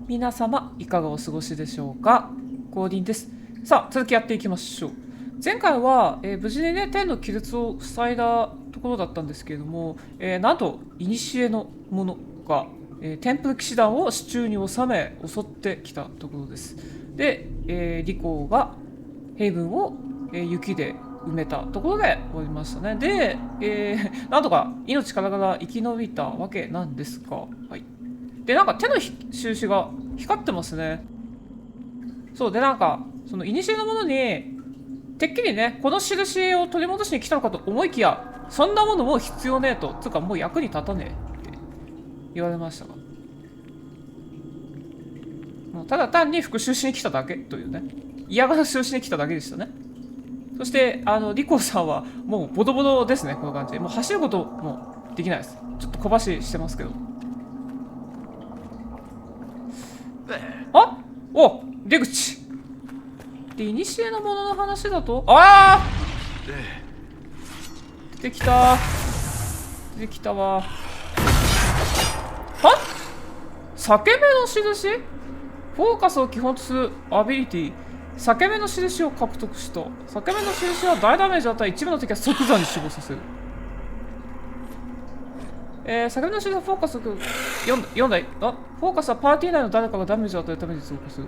皆様いかがお過ごしでしょうか。コーディンです。さあ続きやっていきましょう。前回は、無事にね天の亀裂を塞いだところだったんですけれども、なんと古のものが、テンプル騎士団を手中に収め襲ってきたところです。で、リコーがヘイブンを、雪で埋めたところで終わりましたね。で、なんとか命からがら生き延びたわけなんですが、はい。で、なんか手の印が光ってますね。そうで、なんかその古のものにてっきりねこの印を取り戻しに来たのかと思いきや、そんなものもう必要ねえと、つうかもう役に立たねえって言われましたが、もうただ単に復讐しに来ただけというね、嫌がらせをしに来ただけでしたね。そしてリコさんはもうボロボロですね。この感じもう走ることもできないです。ちょっと小走りしてますけど。あお出口で、古のものの話だと、ああ出てきた出てきたわ。は裂け目の印、フォーカスを基本とするアビリティ、裂け目の印を獲得した。裂け目の印は大ダメージを与え、一部の敵は即座に死亡させる。裂け目の印はフォーカスを4台、フォーカスはパーティー内の誰かがダメージを与えるために増加する。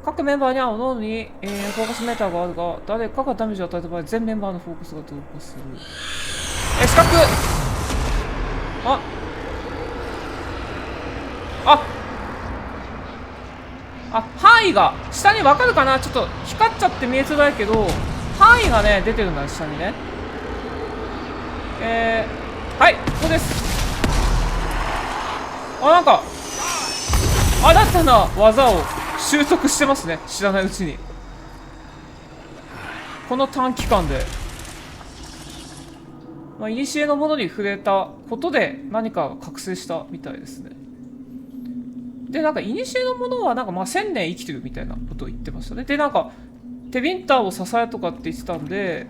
各メンバーには各々に、フォーカスメーターがあるが、誰かがダメージを与えた場合、全メンバーのフォーカスが増加する。四角、範囲が下に分かるかな。ちょっと光っちゃって見えづらいけど、範囲がね出てるんだ、下にね。はい、ここです。なんか新たな技を習得してますね、知らないうちに。この短期間で古のものに触れたことで何かが覚醒したみたいですね。で、なんか古のものはなんか1000年生きてるみたいなことを言ってましたね。で、なんかテビンターを支えとかって言ってたんで、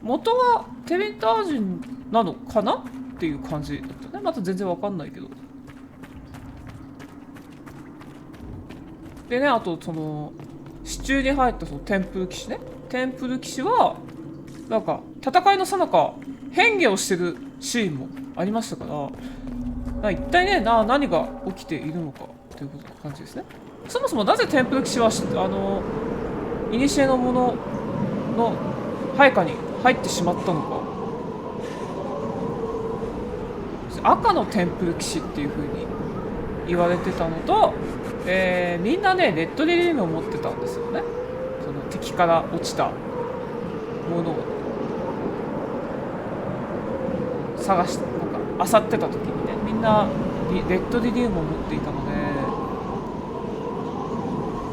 元はテビンター人なのかなっていう感じだったね。また全然わかんないけど。でね、あとその支柱に入ったそのテンプル騎士ね、テンプル騎士はなんか戦いの最中変化をしてるシーンもありましたから、一体ね何が起きているのかという感じですね。そもそもなぜテンプル騎士は古のものの配下に入ってしまったのか。赤のテンプル騎士っていう風に言われてたのと、みんなねレッドリリームを持ってたんですよね。その敵から落ちたものを探してなんか漁ってた時にね、みんなレッドリリウムを持っていたの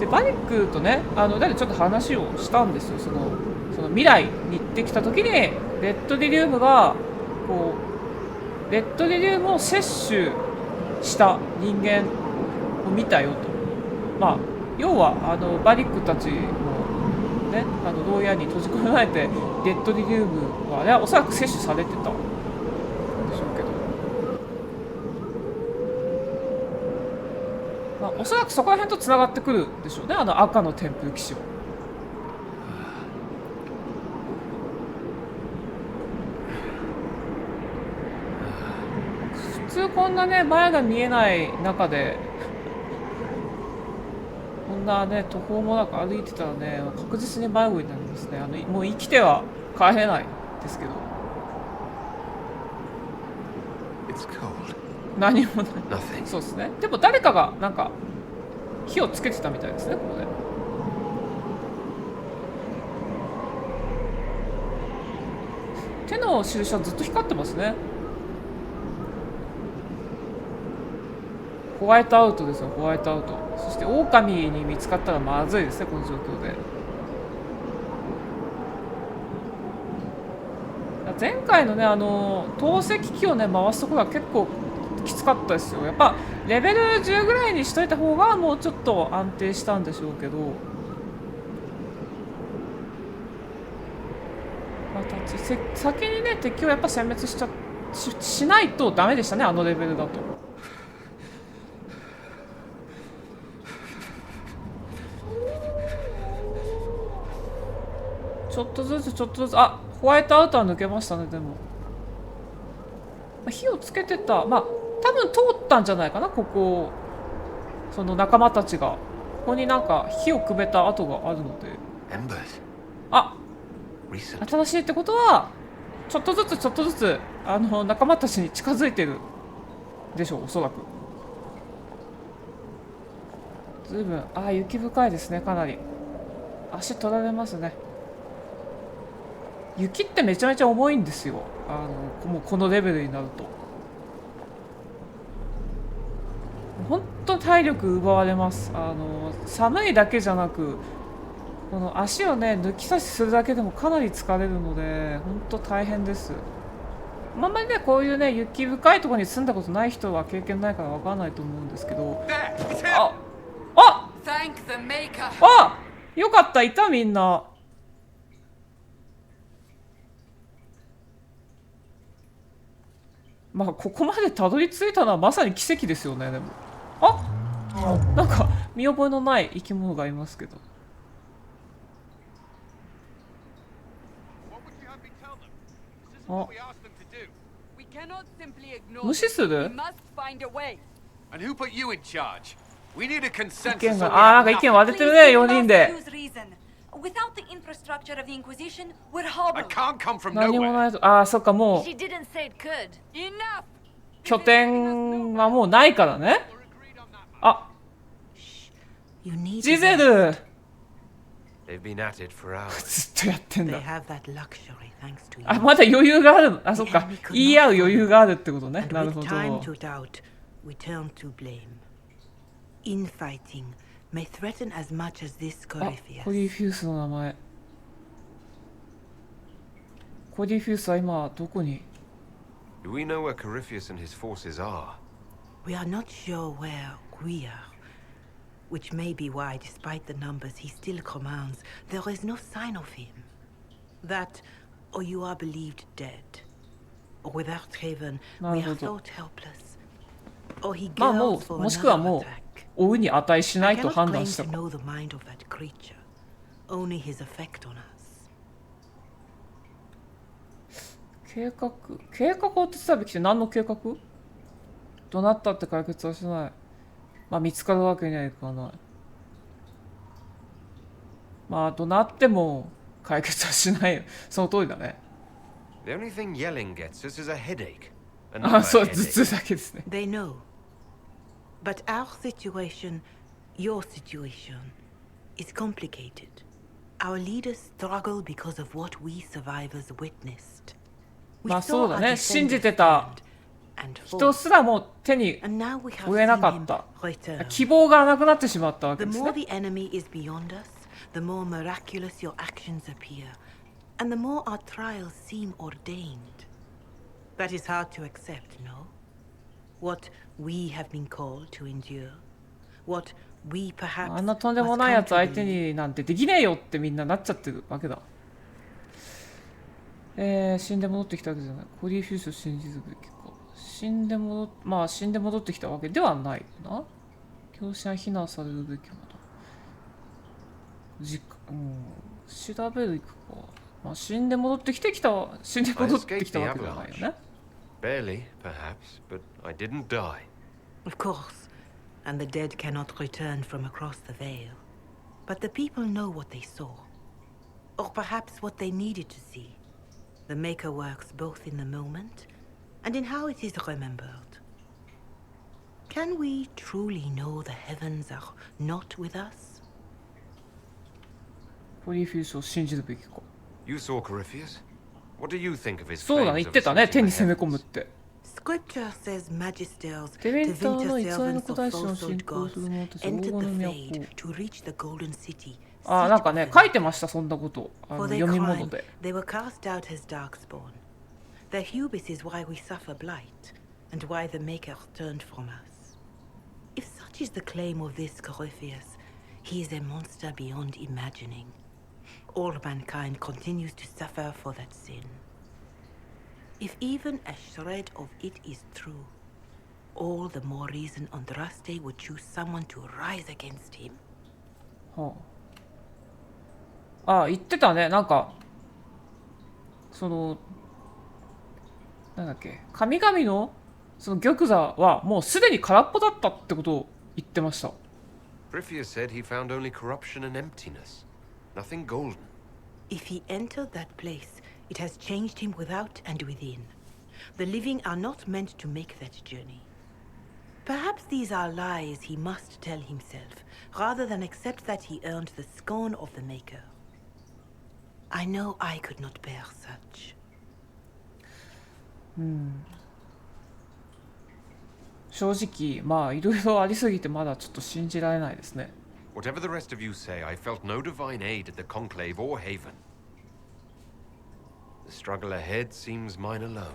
で、バニックとねでちょっと話をしたんですよ。その未来に行ってきた時にレッドリリウムがこうレッドリリウムを摂取した人間を見たよと。要はバニックたちもね牢屋に閉じ込められてレッドリリウムは、ね、おそらく摂取されてたんでしょうけど、おそらくそこら辺とつながってくるでしょうね、赤のテンプル騎士は。普通こんなね前が見えない中でこんなね途方もなく歩いてたらね、確実に迷子になりますね。もう生きては帰れないですけど。何もない。そうですね。でも誰かがなんか火をつけてたみたいですね、ここで。手の印はずっと光ってますね。ホワイトアウトですよ、ホワイトアウト。そして狼に見つかったらまずいですね、この状況で。前回のね投石機をね回すところは結構きつかったですよ。やっぱレベル10ぐらいにしといた方がもうちょっと安定したんでしょうけど、先にね敵をやっぱ殲滅しないとダメでしたね、レベルだと。ちょっとずつちょっとずつ、あ、ホワイトアウター抜けましたね。でも、まあ、火をつけてた、まあ多分通ったんじゃないかな、ここ。その仲間たちがここになんか火をくべた跡があるので、あ、新しいってことはちょっとずつちょっとずつ仲間たちに近づいてるでしょう、おそらく。ずいぶん、あ、雪深いですね。かなり足取られますね。雪ってめちゃめちゃ重いんですよ、もうこのレベルになると。本当体力奪われます。寒いだけじゃなく、この足をね抜き差しするだけでもかなり疲れるので、本当大変です。あんまりね、こういうね雪深いところに住んだことない人は経験ないからわからないと思うんですけど、あああ、よかった、いた、みんな。まあここまでたどり着いたのはまさに奇跡ですよね。でも、あ、なんか見覚えのない生き物がいますけど。あ、無視する意見が、あ、なんか意見割れてるね、4人で。何もないと、あ、そっか、もう拠点はもうないからね。あ、ジゼルずっとやってんだ。あ、まだ余裕がある。あ、そっか、言い合う余裕があるってことね。なるほど。may threaten as much as this あ、コリーフィウスの名前。コリーフィウスは今どこに？ Do we know where Corypheus and his forces are? We are not sure where we are, which may be why, despite the numbers he still commands, there is no sign of him. That, or you are believed dead, or without Haven, we are thought helpless, or he goes for another attack. 追うに値しないと判断したか。計画を手伝うべきって何の計画？どなったって解決はしない。まあ見つかるわけにはいかない。まあどなっても解決はしない。その通りだね。あ、そう、頭痛だけですね。But our situation, your situation, is complicated. Our leaders struggle because of what we survivors witnessed. まあそうだね、信じてた人すらも手に負えなかった。希望がなくなってしまったわけですね。The more the enemy is beyond us, the more miraculous your actions appear, and the more our trials seem ordained. That is hard to accept, no? What we have been called to endure, what we perhaps あんなとんでもないやつ相手になんてできねえよってみんななっちゃってるわけだ。死んで戻ってきたわけじゃない。コリーフィウスを信じるべきか。死んで戻ってきたわけではないな。教師は非難されるべきもの。調べるいくか。まあ死んで戻ってきたわけじゃないよね。Barely, perhaps, but I didn't die. Of course, and the dead cannot return from across the veil. But the people know what they saw, or perhaps what they needed to see. The Maker works both in the moment and in how it is remembered. Can we truly know the heavens are not with us? コリーフィウスを信じるべきか。You saw Corypheus? What do you think of his そうだね、言ってたね、天に攻め込むって。Scripture says Magisters, デメンターの偽りの servants 古 of 代史を信 falsehood 仰する gods, 者たち entered 黄 the 金の Fade 都。 to reach the golden city. あ、なんかね、書いてました、そんなこと。For 読 their み物 crime, で。they were cast out as darkspawn. Their hubris is why we suffer blight, and why the Maker turned from us. If such is the claim of this Corypheus, he is a monster beyond imagining. All mankind continues to suffer for that sin. If even a shred of it is true, all the more reason Andraste would choose someone to rise against him. はあ、言ってたね。なんかそのなんだっけ、神々のその玉座はもうすでに空っぽだったってことを言ってました。Corypheus said he found only corruption and emptiness. Nothing golden. If he entered that place, it has changed him without and within. The living are not meant to make that journey. Perhaps these are lies he must tell himself, rather than accept that he earned the scorn of the Maker. I know I could not bear such. 正直まあいろいろありすぎてまだちょっと信じられないですね。Whatever the rest of you say, I felt no divine aid at the Conclave or Haven. The struggle ahead seems mine alone.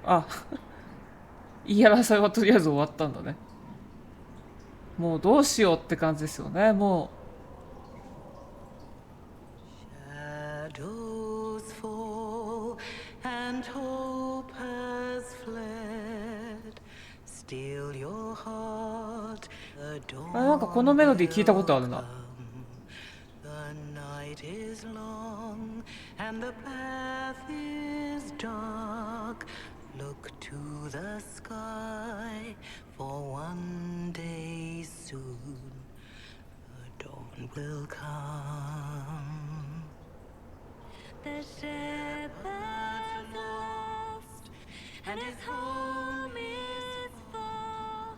あ、言い争いはとりあえず終わったんだね。もうどうしようって感じですよね。も Shadows fall and hope has fled. Still your heart, the うなんかこのメロディー聞いたことあるな。 The night is long and the path is dark. Look to the sky for one day soon. The dawn will come. The shepherd's lost and his home is far.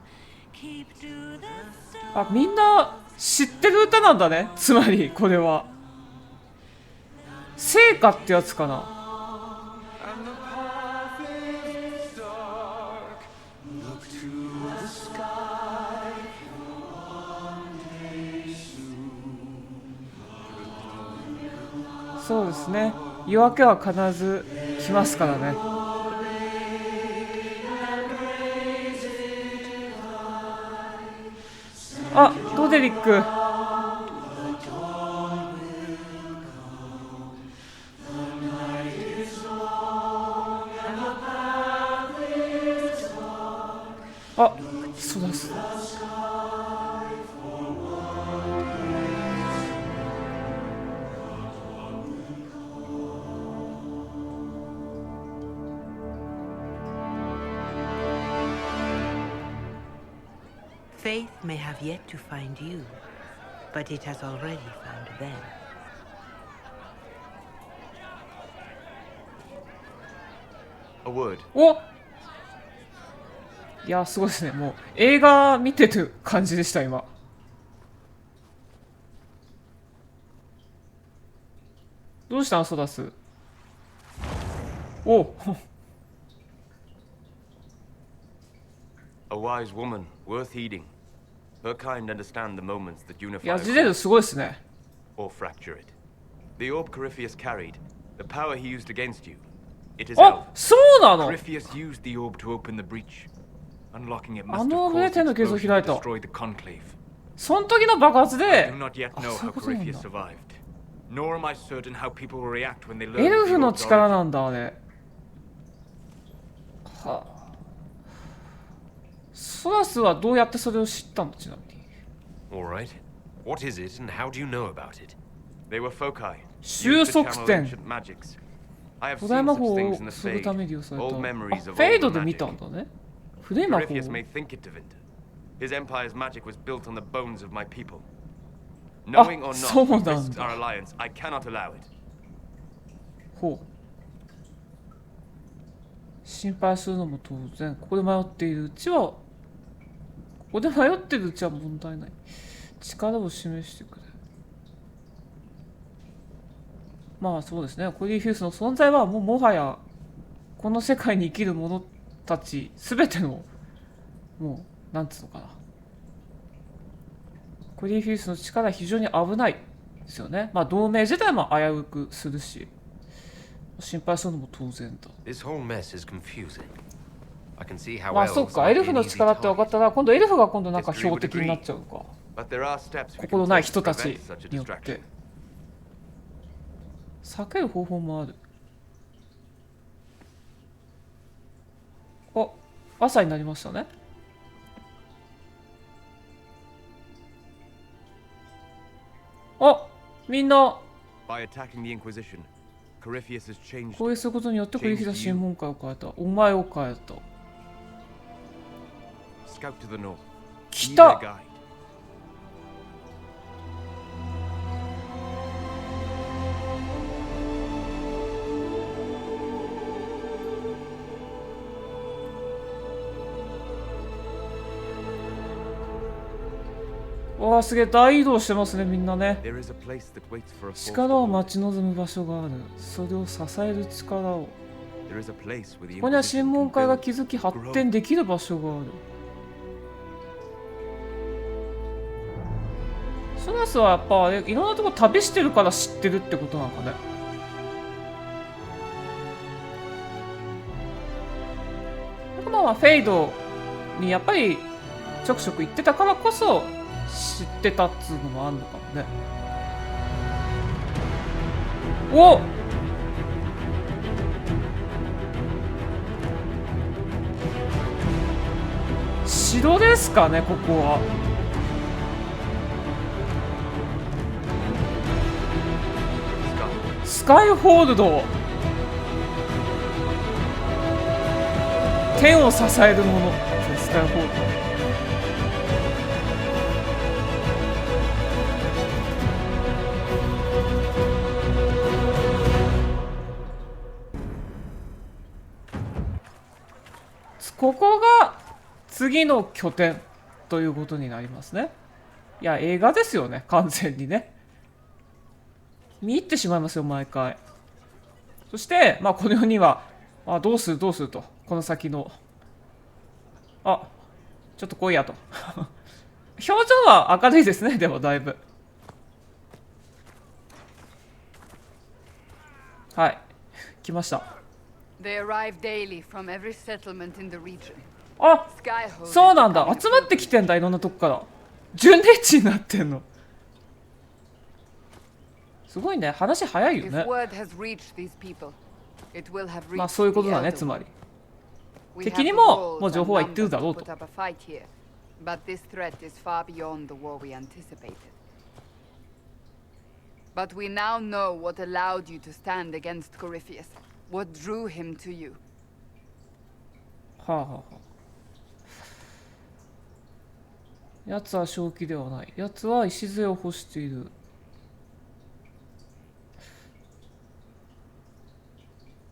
Keep to the star. あ、みんな知ってる歌なんだね。つまりこれは聖歌ってやつかな。そうですね。夜明けは必ず来ますからね。あ、ドデリック。あ、そうです。Faith may have yet to find you, but it has already found them. A word. お、いやすごいですね。もう映画見てる感じでした今。どうしたんソダス。おA wise woman, worth heeding. Her kind understand the moments that い unify や a ジレル cause すごいですね。 or fracture it. The orb Corypheus carried, the power he used against you, it is あ、 out. そうなの。 Corypheus used the orb to open the breach. Unlocking it あ must の have 胸 caused 手の傷を explosion 開い to た。 destroy the conclave. その時の爆発 I で do not yet あ、 know そうい how うことなん Corypheus だ。 survived. Nor am I certain how people will react when they learn エル of the フの orb's 力 origin. なんだあれ。はあ。ソダスはどうやってそれを知ったのちなみに。 All right. What is it, and how do you know about it? They were foci. 収 used to 束 channel 点。 ancient magics. I have 古代 seen 魔 such 法 things を in the するため Fade. に利用された。あ、 Old フ memories of ェイド older で見た magic. んだね。古い魔法。 Corypheus may think it divined. His empire's magic was built on the bones of my people. Knowing or そう not, なん risks だ。 our alliance. I cannot allow it. ほう。心配するのも当然。ここで迷っているうちは、ここで迷っているうちは問題ない。力を示してくれ。まあそうですね。コリーフィウスの存在はもはやこの世界に生きる者たちすべてのもうなんつうのかな。コリーフィウスの力は非常に危ないですよね。まあ同盟自体も危うくするし、心配するのも当然だ。This whole mess is confusing. I can see how まあ elves そっか、 might エ be ルフ an の easy 力って分かっ target. たら、今度エルフが今度なんか標的になっちゃうか。 But there are steps we 心 can ない take 人 to たち prevent such a によっ distraction. て。避ける方法もある。あ、朝になりましたね。あ、みんな By attacking the Inquisition, Corypheus has changed. こうすることによってクリフィスは審問会を変えた。お前を変えた。 Scout to the north. 来 Be た their guide. わあ、すげえ大移動してますね、みんなね。 There is a place that waits for a force 力を to 待ち望む場所がある。それを支える力を。 There is a place where the ここには Inquisition 審問 can 会が build, 築き発展できる場所がある。ソナスはやっぱいろんなとこ旅してるから知ってるってことなのかね。まあフェイドにやっぱりちょくちょく行ってたからこそ知ってたっつうのもあるのかもね。おっ、城ですかね、ここは。スカイホールド。天を支えるもの。スカイホールド。ここが次の拠点ということになりますね。いや、映画ですよね、完全にね。見入ってしまいますよ、毎回。そして、まあ、この世には、どうするどうすると、この先の。あ、ちょっと来いやと。表情は明るいですね、でもだいぶ。はい、来ました。They arrive daily from every settlement in the region. あ、そうなんだ。集まってきてんだ、いろんなとこから。巡礼地になってんの。すごいね、話早いよね。まあそういうことだね、つまり。敵にももう情報は言ってるだろうと。But this threat is far beyond the war we anticipated. But we now know what allowed you to stand against Corypheus, what drew him to you. はあはあはあ。奴は正気ではない。奴は礎を欲している。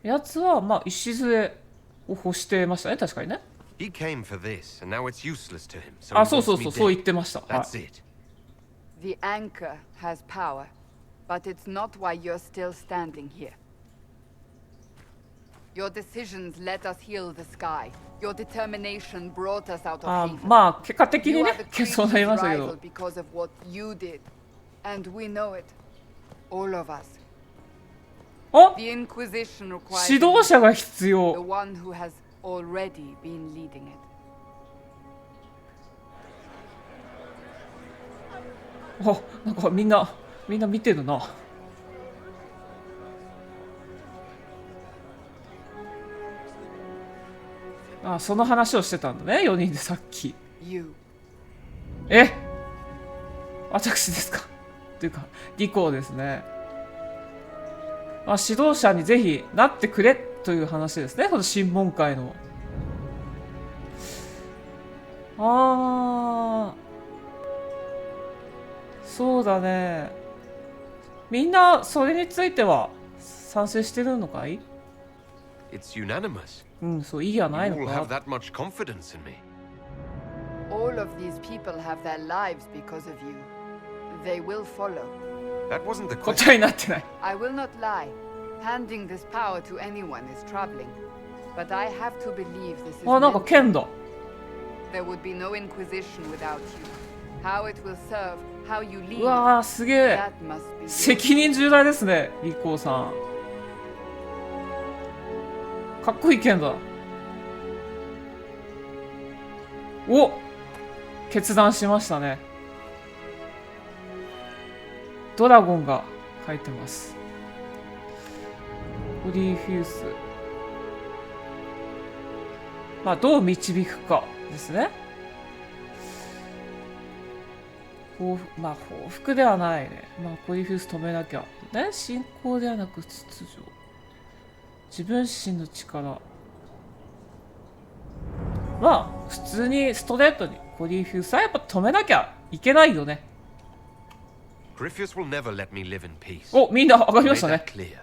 奴はまあ礎を欲してましたね、確かにね。He came for this, and now it's useless to him. So あ、 he そうそう wants そう、 me そう dead. 言ってました。はい。 That's it. The anchor has power, but it's not why you're still standing here. Your decisions let us heal the sky. Your determination brought us out of あ、 Haven. まあ結果的に You ね are the、そうなり creature's ましたけ rival ど。 because of what you did, and we know it. All of us. あ、 The Inquisition requires 指導者が必 the 要。 one who has already been leading it. あ、なんかみんな見てるな。あ、その話をしてたんだね、4人でさっき。 You. え、私ですか。っていうかリコーですね。指導者にぜひなってくれという話ですね、この審問会の。そうだね。みんなそれについては賛成してるのかい？ It's unanimous. うん、そう、いいやない You の all have か。 that much confidence in me. All of these people have their lives because of you. They will follow. That wasn't the 答 question. えになってない。 I will not lie. Handing this power to anyone is troubling. But I have to believe this is あ、なんか meant. 剣だ。 There would be no Inquisition without you. How it will serve, how you う lead, わー、すげえ。 that must be yours. 責任重大ですね、リコーさん。かっこいい剣だ。お、決断しましたね。ドラゴンが書いてます。コリーフィウス。まあどう導くかですね。まあ報復ではないね。まあコリーフィウス止めなきゃ。ね、信仰ではなく秩序。自分自身の力。まあ普通にストレートにコリーフィウスはやっぱ止めなきゃいけないよね。Corypheus will never let me live in peace. お、みんな上がりました Made ね。 that clear.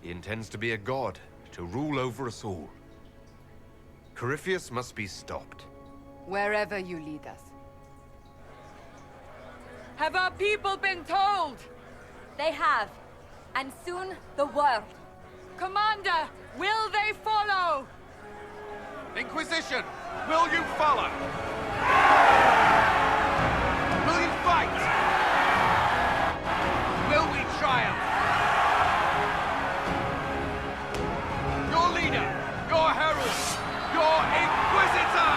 He intends to be a god, to rule over us all. Corypheus must be stopped. Wherever you lead us. Have our people been told? They have. And soon, the world. Commander, will they follow? Inquisition, will you follow? Will you fight? Will we triumph? Your leader, your herald, your inquisitor!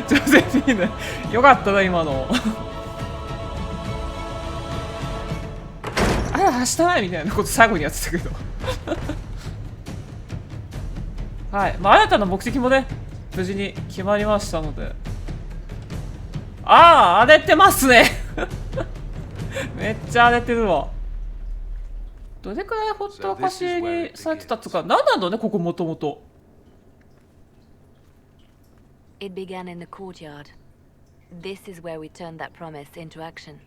ジョゼフィーヌよかったな今のあら走ったないみたいなこと最後にやってたけどはい、まあ、新たな目的もね無事に決まりましたので、ああ荒れてますねめっちゃ荒れてるわ。どれくらいほったらかしにされてたっつうか、何なんだねここもともと。It began in the courtyard. This is where we turned that promise into action.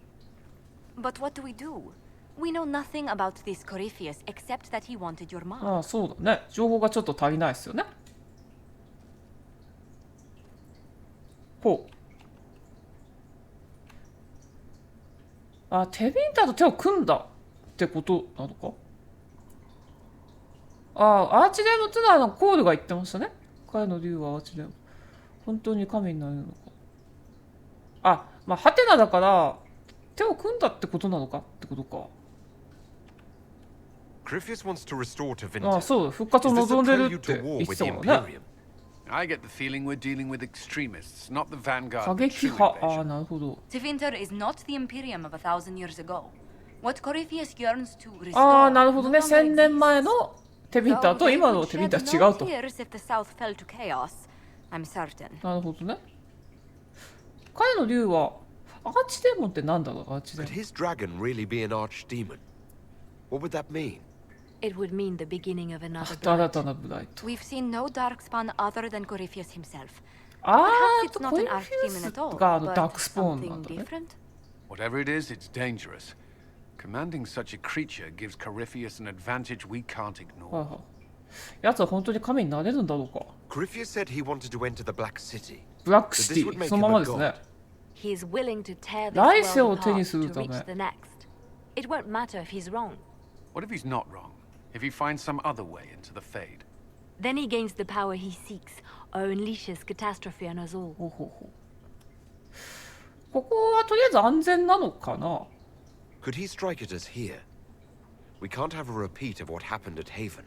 But what do? We know nothing about this Corypheus except that he wanted your mom. ああそうだね、情報がちょっと足りないですよね。ほう。あ、テビンタと手を組んだってことなのか。ああ、アーチデームってのはコールが言ってましたね。彼の竜はアーチデーム。本当に神になれるのか。あ、まあハテナだから手を組んだってことなのかってことか。Corypheus wants to restore to Vinter. ああそう、復活を望んでるって言ってたからね。I get the feeling we're dealing with extremists, not the vanguard. 過激派。ああなるほど。 Tevinter is not the Imperium of 1,000 years ago. What Corypheus yearns to restore. ああなるほどね、1000年前のテビンターと今のテビンターは違うと。 If the South fell to chaos, I'm certain. なるほどね。彼の竜はアーチデーモンってなんだろう。アーチデー Could モン。 his dragon really be an archdemon? What would that mean? It would mean the beginning of another 新 blood. たなブライト。 We've seen no darkspawn other than Corypheus himself. あ Perhaps ー it's と not コリ an ンフィウ archdemon ス at all, が but ダークスポーンなん something だね。 different. Whatever it is, it's dangerous. Commanding such a creature gives Corypheus an advantage we can't はい ignore. はい。やつは本当に神になれるんだろうか。 Corypheus said he wanted to enter the Black City. ブラックシティ、そのままですね。 He is willing to tear this 来世 world を手に apart する to ため。 reach the next. It won't matter if he's wrong. What if he's not wrong? If he finds some other way into the Fade? Then he gains the power he seeks, or unleashes catastrophe on us all. ほうほうほう。ここはとりあえず安全なのかな。 Could he strike at us here? We can't have a repeat of what happened at Haven.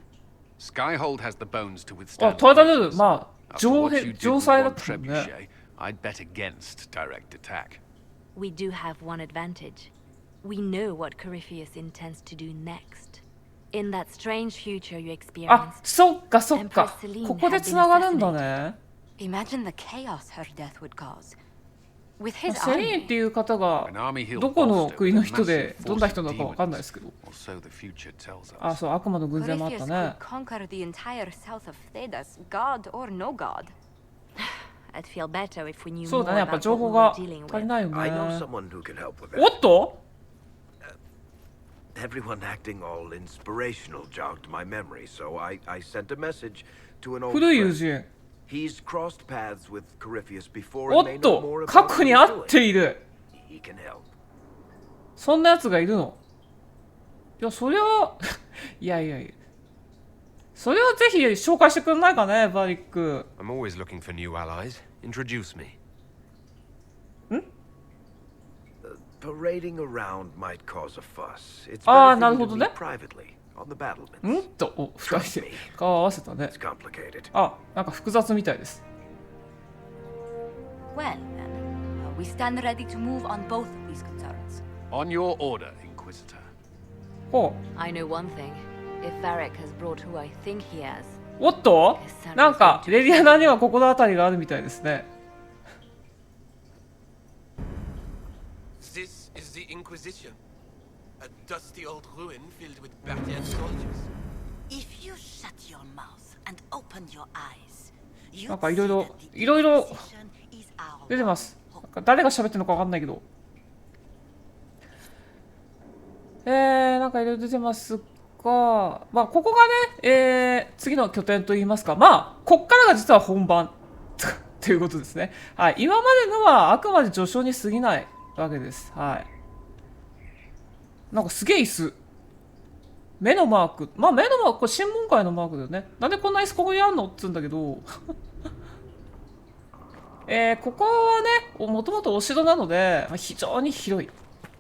Skyhold has the bones to あ、 withstand. 耐えられる。まあ After what you 城 did 塞だ with っ one たもんね。 trebuchet, I'd bet against direct attack. We do have one advantage. We know what Corypheus intends to do next. In that strange future you あ、 experienced, そっかそっか。ここで繋がるんだね。 Imagine the chaos her death would cause. With his セリーンって army, いう方が An army he'll どこの bolster 国 with の a 人で massive どんな force 人 of なのかわかんないで demons. すけど。 Or so the future tells あ、 us. そう、悪魔の軍勢もあった Corypheus ね could。conquer the entire south of Thedas, god or no god. I'd feel better if we knew そう more だね、やっぱ about 情 what 報 we が were dealing 足り with. ないよ I know ね。 someone who can help with お that. っと Everyone acting all inspirational jogged my memory, so I sent a message to an old 古い友 friend. 人。 He's crossed paths with Corypheus before お and っ may know と more 過 about 去 what に he's 会っ doing. ている。 He can help. そんなやつがいるの。いや、そりゃいやいやいや。それはぜひ紹介してくんないかね、バリック。 I'm always looking for new allies. Introduce me. Parading around might cause a fuss. It's Ah, better for you to なるほどね。 meet privately. on the battlements. んと、お、二人で顔合わせたね。 It's complicated. あ、なんか複雑みたいです。Well, then, we stand ready to move on both of these concerns. On your order, Inquisitor. ほ I know one thing. If Varric has brought who I think he has, う。おっとなんか、レディアナには心当たりがあるみたいですね。This is the Inquisition. A dusty old ruin filled with battered soldiers. If you shut your mouth and open your eyes, なんかいろいろ出てます。なんか誰が喋ってるのかわかんないけど。なんかいろいろ出てますが、まあ、ここがね、次の拠点といいますか、まあ、こっからが実は本番ということですね。はい。今までのはあくまで序章に過ぎないわけです。はい。なんかすげえ椅子。目のマーク。まあ、目のマーク、これ審問会のマークだよね。なんでこんな椅子ここにあんのっつうんだけど、ここはね、もともとお城なので、まあ、非常に広い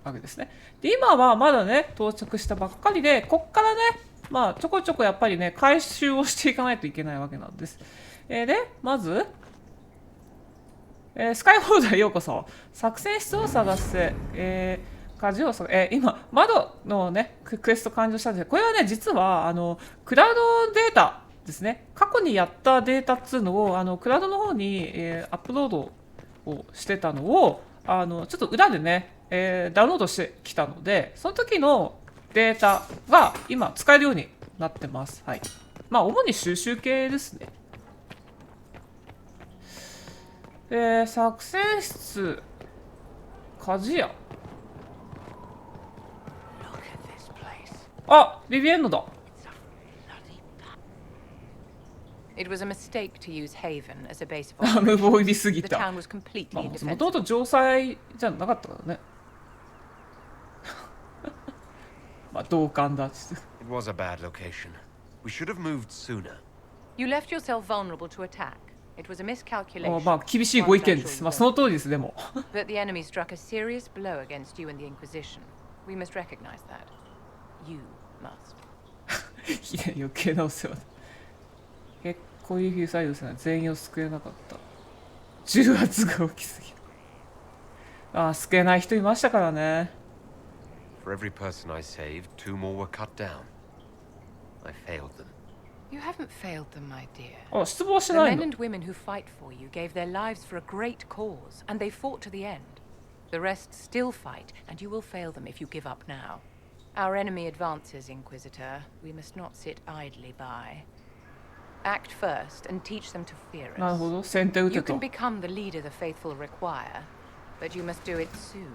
わけですね。で、今はまだね、到着したばっかりで、こっからね、まあ、ちょこちょこやっぱりね、回収をしていかないといけないわけなんです。で、まず、スカイホールダーへようこそ。作戦室を探せ。舵を今、窓のね、クエスト完了したんですけど、これはね、実は、クラウドデータですね。過去にやったデータっていうのを、クラウドの方に、アップロードをしてたのを、ちょっと裏でね、ダウンロードしてきたので、その時のデータが今使えるようになってます。はい。まあ、主に収集系ですね。作戦室、鍛冶屋。あ、ビビエンヌだ。It was a mistake to use Haven as a base of 無謀入りすぎ The た。 town was completely もと indefensible. もと城塞じゃなかったからね。まあ同感だっつって。 It was a bad location. We should have moved sooner. You left yourself vulnerable to attack. It was a miscalculation. まあ厳しいご意見です。まあその通りです。でも。But the enemy struck a serious blow against you and the Inquisition. We must recognize that. You must. いや余計なお世話だ。コリーフィウスとはですね、全員を救えなかった。重圧が大きすぎる。ああ、救えない人いましたからね。For every person I saved, 2 more were cut down. I failed them. You haven't failed them, my dear. あ、失望して The ない men の。 and women who fight for you gave their lives for a great cause, and they fought to the end. The rest still fight, and you will fail them if you give up now. Our enemy advances, Inquisitor. We must not sit idly by. Act first and teach them to fear us. なるほど、先手打 You て can と。 become the leader the faithful require, but you must do it soon.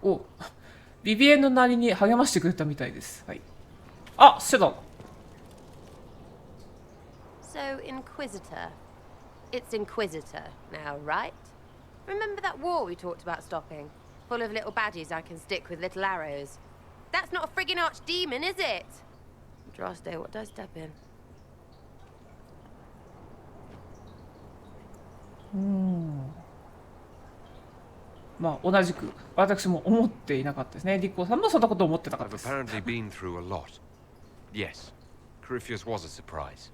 お、ビビエンのなりに励ましてくれたみたいです。はい。あ、してた。 So, Inquisitor. It's Inquisitor now, right? Remember that war we talked about stopping? Full of little baddies I can stick with little arrows. That's not a friggin' archdemon, is it? Droste, what does step in? まあ同じく私も思っていなかったですね。リコさんもそんなこと思ってなかった I've です。 apparently been through a lot. Yes, Corypheus was a surprise.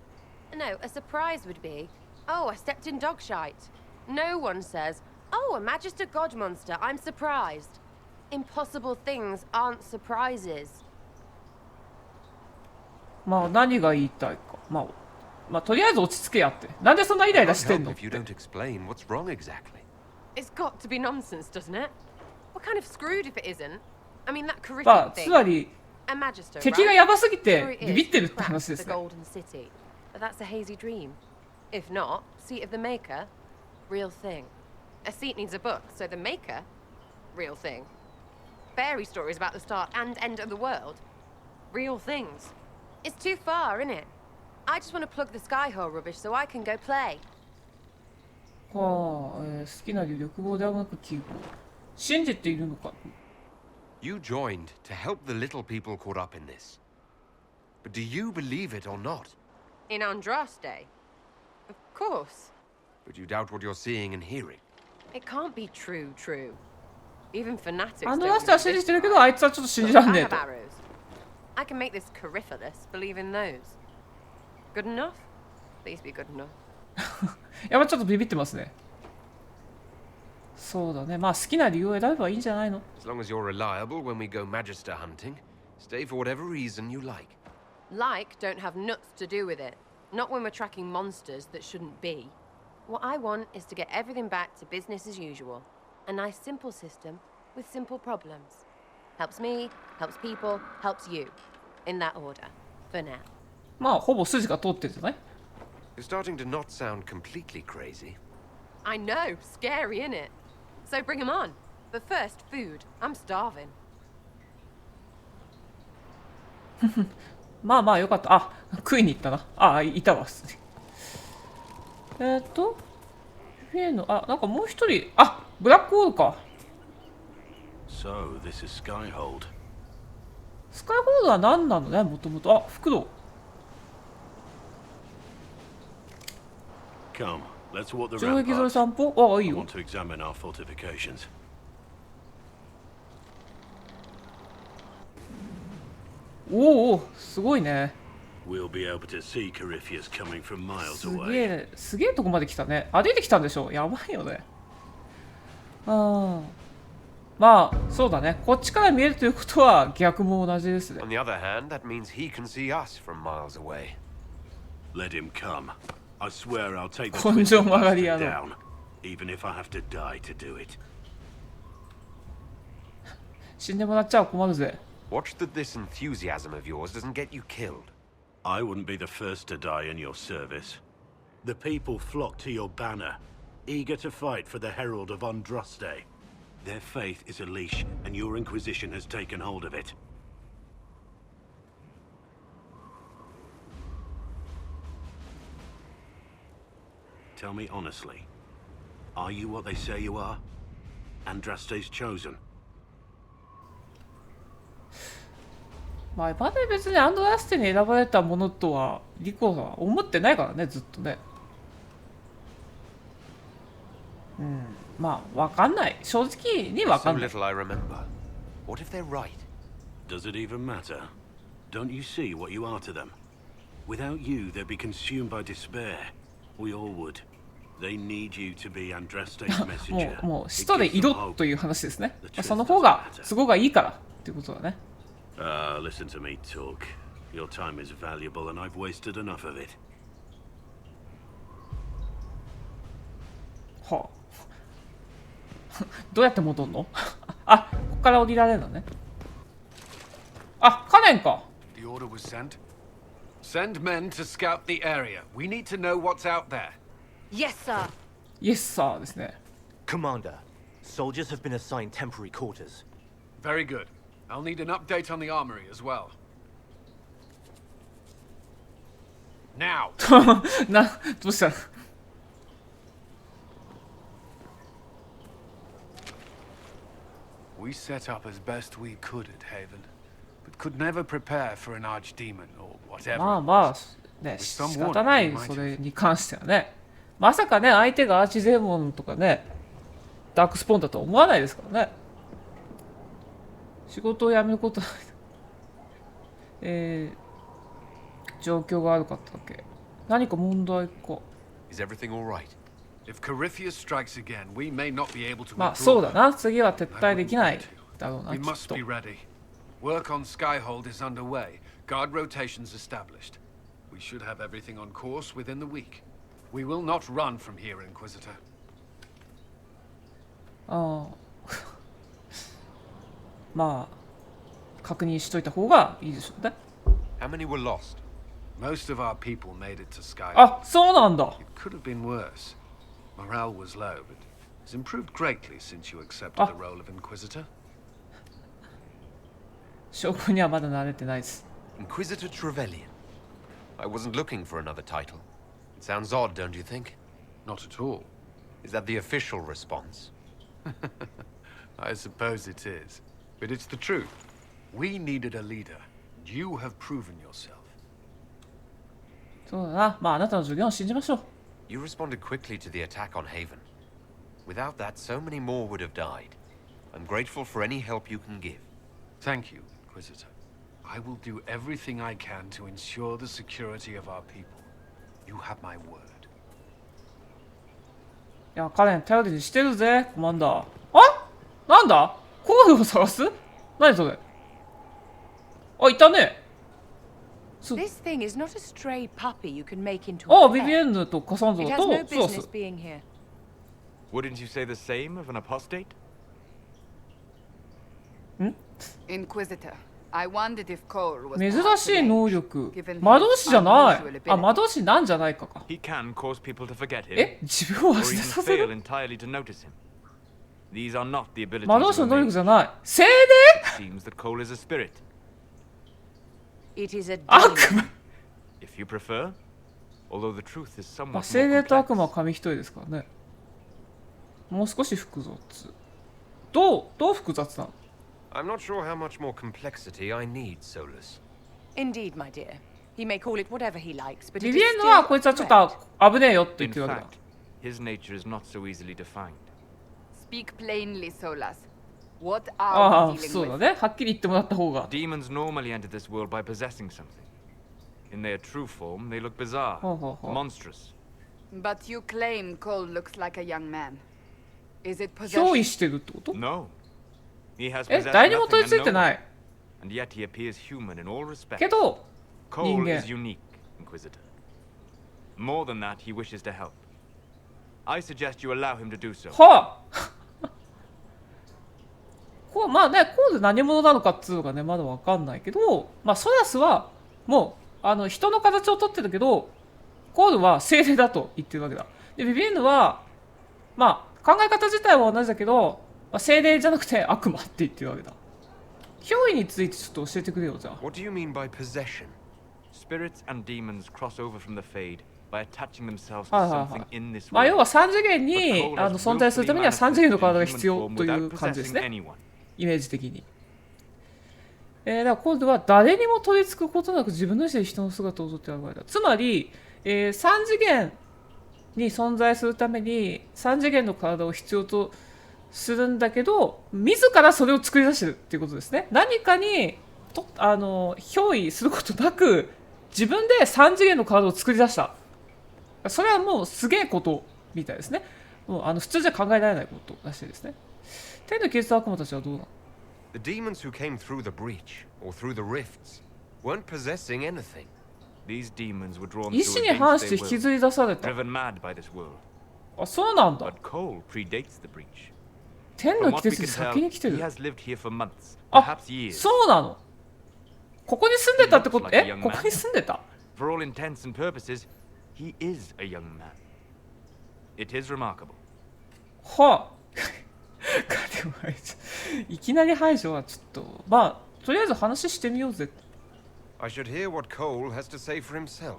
No, a surprise would be, oh, I stepped in dog shite. No one says, oh, a Magister God monster, I'm surprised. Impossible things aren't surprises. まあ何が言いたいか。まあとりあえず落ち着けやって。なんでそんなイライラ Can't してん help のっ if you て。 don't explain what's wrong exactly. It's got to be nonsense, doesn't it? We're kind of screwed if it isn't. I mean, that まあ Coryphean thing. つまり A Magister, 敵が right? やばすぎ Sure て it ビビ is, ってるって perhaps 話です the ね。 Golden City. But that's a hazy dream. If not, seat of the Maker, real thing. A seat needs a book, so the Maker, real thing. Fairy stories about the start and end of the world, real things. It's too far, isn't it? I just want to plug the Skyhole rubbish so I can go play. はあ、好きな理由欲望であがく記号。信じているのか。 You joined to help the little people caught up in this. But do you believe it or not? In Andraste? Of course. But you doubt what you're seeing and hearing. It can't be true. Even fanatics アン don't ドラステは信 believe じてるけ this ど、あいつはちょっと信じらん I ねえ have と。 arrows. I can make this Corypheus believe in those. Good enough? Please be good enough. やっぱちょっとビビってますね。そうだね。まあ好きな理由を選べばいいんじゃないの？ As long as you're reliable when we go Magister hunting, stay for whatever reason you like. Like don't have nuts to do with it. Not when we're tracking monsters that shouldn't be. What I want is to get everything back to business as usual. A nice simple system with simple problems. Helps me, helps people, helps you. In that order. For now. まあほぼ筋が通ってるじゃない？ You're starting to not sound completely crazy. I know, scary, innit? So bring 'em on. But first, food. I'm starving. まあまあよかった。あ、食いに行ったな。あ、いたわ。フィエの、あ、なんかもう一人、あ、ブラックホールか。So, this is Skyhold. スカイホールは何なのね、もともと。あ、フクロウ。Come, let's walk the 城壁沿い ramparts. 散歩。あ、いい I よ。 want to examine our fortifications. おお、すごいね。We'll be able to see Corypheus coming from miles す away. げえ、すげえとこまで来たね。歩いてきたんでしょ。やばいよね。うん。まあ、そうだね。こっちから見えるということは逆も同じですね。 On the other hand, that means he can see us from miles away. Let him come. I swear I'll take the 根性 twisted 曲がり屋 bastard の。 down, even if I have to die to do it. 死んでもらっちゃ困るぜ。 Watch that this enthusiasm of yours doesn't get you killed. I wouldn't be the first to die in your service. The people flock to your banner, eager to fight for the Herald of Andraste. Their faith is a leash, and your Inquisition has taken hold of it. Tell me honestly, are you what they say you are? Andraste's chosen? まあ、まだ別にアンドラステに選ばれたものとはリコは思ってないからね、ずっとね。うん、まあ、わかんない。正直にわか So んない。 little I remember. What if they're right? Does it even matter? Don't you see what you are to them? Without you, they'd be consumed by despair. We all would. They need you to be Andraste's も messenger. う、もう、使徒でいろという話ですね。まあ、その方が都合がいいからっていうことだね。Listen to me talk. Your time is valuable and I've wasted enough of it. はあ。どうやって戻るの？あ、ここから降りられるのね。あ、カレンか。 The order was sent. Send men to scout the area. We need to know what's out there. Yes, sir. イエスサーですね。 Commander, soldiers have been assigned temporary quarters. Very good. I'll need an update on the armory as well. Now! どうしたの？ We set up as best we could at Haven, but could never prepare for an archdemon or whatever. まあまあ、ね、仕方ない、それに関してはね。まさかね、相手がアーチデーモンとかね、ダークスポーンだとは思わないですからね。仕事を辞めることない。状況が悪かっただけ。何か問題か。Is everything all right? If Corypheus strikes again, we may not be able to まあ withdraw. そうだな。次は撤退できないだろうな。 We きっ must と be ready. Work on Skyhold is underway. Guard rotations established. We should have everything on course within the week. We will not run from here, Inquisitor. ああ。まあ、確認しといた方がいいでしょうね。How many were lost? Most of our people made it to Skyhold. あ、そうなんだ。 It could have been worse. Morale was low, but it's improved greatly since you accepted the role of Inquisitor. 証拠にはまだ慣れてないです。 Inquisitor Trevelyan. I wasn't looking for another title. It sounds odd, don't you think? Not at all. Is that the official response? I suppose it is. But it's the truth. We needed a leader. You have proven yourself. そうだな。まああなたの助言を信じましょう。You responded quickly to the attack on Haven. Without that, so many more would have died. I'm grateful for any help you can give. Thank you, Inquisitor. I will do everything I can to ensure the security of our people. You have my word. いや、カレン頼りにしてるぜ、コマンダー。あ、なんだコールを探す？何それ？あ、いたね。This thing is not a stray puppy you can make into あ、 a ビビエ pet. ンヌとカサンド It ラ has と no ソー business ス。being here. Wouldn't you say the same of an apostate? Inquisitor, I wondered if Cole was 珍しい能力。魔導士じゃない。あ、魔導士なんじゃないかか。 He can cause people to forget him. え、自分を or 忘れ even させ fail る？ entirely to notice him. These are not the abilities 魔導士の of 能 a 力 mage. じゃない。精霊？ It seems that Cole is a spirit. It is a 悪 demon. 魔。If you prefer, although the truth is まあ、 somewhat 精 more 霊と悪 complex. 魔は紙一重ですからね。もう少し複雑。どう複雑なの？ I'm not sure how much more complexity I need, Solus. Indeed, my dear. He may call it whatever he likes, but ビ it ビ is エンヌはこいつはちょっと危ねえよって言っ In てるわけだ。 fact, his nature is not so easily defined. Speak plainly, Solas. What あ are あ、 we そう dealing だ with? ね。はっきり言ってもらった方が。 Demons normally enter this world by possessing something. In their true form, they look bizarre, ほうほうほう。 monstrous. But you claim Cole looks like a young man. Is it 憑依 possession? してるってこと？ No. He has え、 possessed 誰にも取 nothing り付いて and な no い。 one, and yet he appears human in all respects. けど、人 Cole 間。 is unique, Inquisitor. More than that, he wishes to help. I suggest you allow him to do so. はあこうまあね、コール何者なのかっつうのがね、まだわかんないけど、まあ、ソラスはもう人の形をとってるけど、コールは精霊だと言ってるわけだ。で、ビビエンヌは、まあ、考え方自体は同じだけど、まあ、精霊じゃなくて悪魔って言ってるわけだ。憑依についてちょっと教えてくれよ、じゃあ。 What do you mean by possession? Spirits and demons cross over from the Fade by attaching themselves はい to はいは something い。in this まあ、要 world. は3次元に But Cole has 存在するためには willfully 3次元の manifested 体が in 必要 human とい form う without 感じです possessing ね。 anyone. イメージ的に。だから今度は誰にも取り付くことなく自分の意思で人の姿をとって現れた。つまり、3次元に存在するために3次元の体を必要とするんだけど、自らそれを作り出してるっていうことですね。何かに憑依することなく自分で3次元の体を作り出した。それはもうすげえことみたいですね。もう普通じゃ考えられないことらしいですね。天のキリスト悪魔たちはどうなの？ The demons who came through the breach, or through the rifts, weren't possessing anything. These demons were drawn 意 through 志に反して against 引き their ず will, り出された。 driven mad by this world. あ、そうなんだ。 But Cole predates the breach. 天 From の what 季 we 節 can に tell, 先に来て he る。 has lived here for months, あ、 perhaps years. そうなの。ここに住んでたってこと？ He looks like a young ここに man. 住んでた？ For all intents and purposes, he is a young man. It is remarkable. はあ。でもいきなり排除はちょっと、まあとりあえず話してみようぜ。 I should hear what Cole has to say for himself.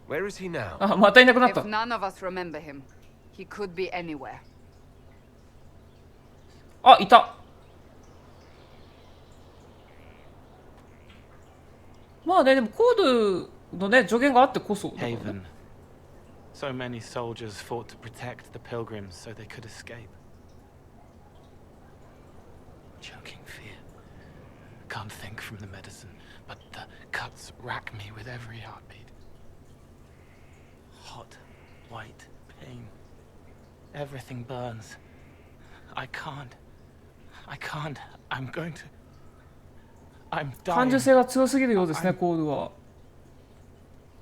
Where is he now? あ、またいなくなった。 If none of us remember him, he could be anywhere. あ、いた。まあね、でもコードのね助言があってこそだからね。 Haven. So many soldiers fought to protect the pilgrims so they could escape. Choking fear. Can't think from the medicine, but the cuts rack me with every heartbeat. Hot, white pain. Everything burns. I can't. I'm going to. I'm 感 dying. 受性が強すぎるようですね、コールは。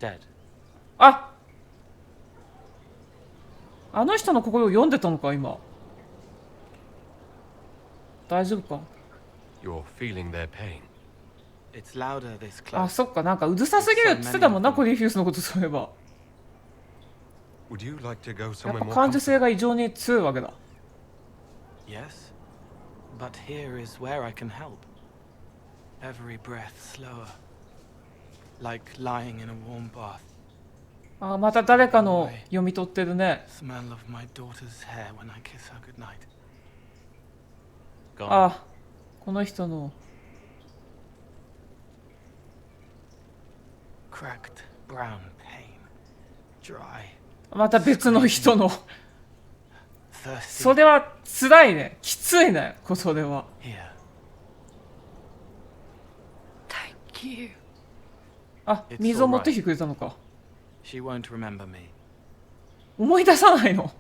Dead. あ、あの人の心を読んでたのか今。大丈夫か？ You're feeling their pain. It's louder this あ、 close. そっか、なんかうるさすぎるって言ってたもんな、コリーフィウスのことそういえば。 Would you like to go や somewhere っぱ more 感受性 comfortable? が異常に強いわけだ。 Yes, but here is where I can help. Every breath slower, like lying in a warm bath. あ、また誰かの読み取ってるね。 Smell of my daughter's hair when I kiss her goodnight. Gone. あ、この人の Cracked brown pain, dry, また別の人の thirsty. それは辛いね、きついね、それは。 Here. Thank you. あ、水を持ってきてくれたのか。She won't remember me. 思い出さないの。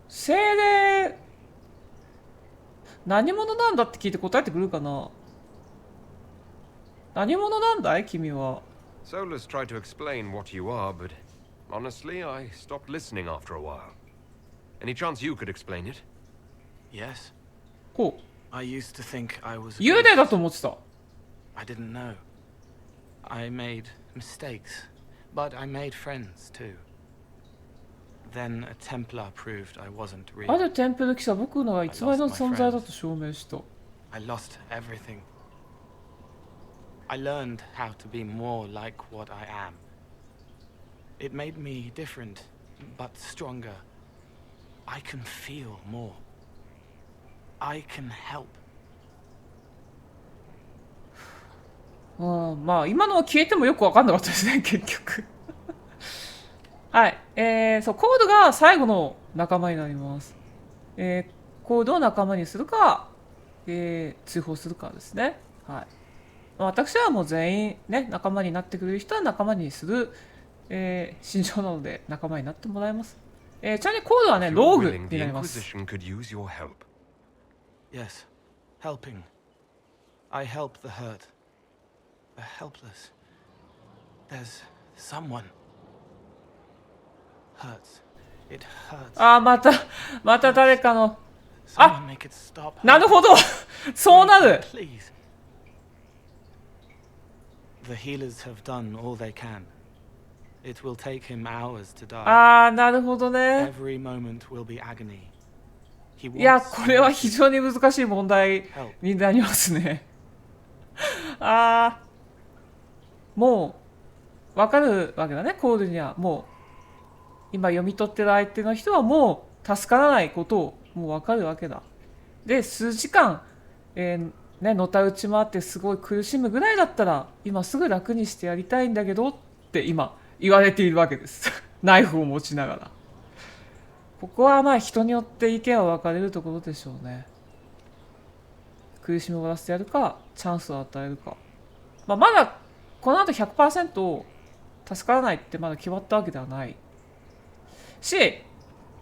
精霊、何者なんだって聞いて答えてくるかな。何者なんだい君は。Solus tried to explain what you are, but honestly, I stopped listening after a while. Any chance you could explain it? Yes. ほう。I used to think I was a 幽霊 ghost. だと思ってた。I didn't know. I made mistakes, but I made friends too. Then a Templar proved I wasn't あ real. るテンプル記者、僕のが偽りの存在だと証明した。I lost everything. I learned how to be more like what I am. It made me different, but stronger. I can feel more. I can help. まあ今のは消えてもよく分かんなかったですね結局。はい、そうコードが最後の仲間になります。コードを仲間にするか、追放するかですね。はい。私はもう全員ね仲間になってくれる人は仲間にする、心情なので仲間になってもらいます。ちなみにコードはねローグになります。Yes, helping. I help the hurt. The helpless. There's someone. Hurts. It hurts. また誰かの。 Someone make it stop. なるほどそうなる。 Please. The healers have done all they can. It will take him hours to die. なるほどね。 Every moment will be agony. いや、これは非常に難しい問題になりますね。もう分かるわけだね、コールには。もう今読み取ってる相手の人はもう助からないことをもう分かるわけだ。で、数時間、のたうち回ってすごい苦しむぐらいだったら今すぐ楽にしてやりたいんだけどって今言われているわけです。ナイフを持ちながら。ここはまあ人によって意見は分かれるところでしょうね。苦しみを終わらせてやるか、チャンスを与えるか。まだこの後 100% 助からないってまだ決まったわけではないし、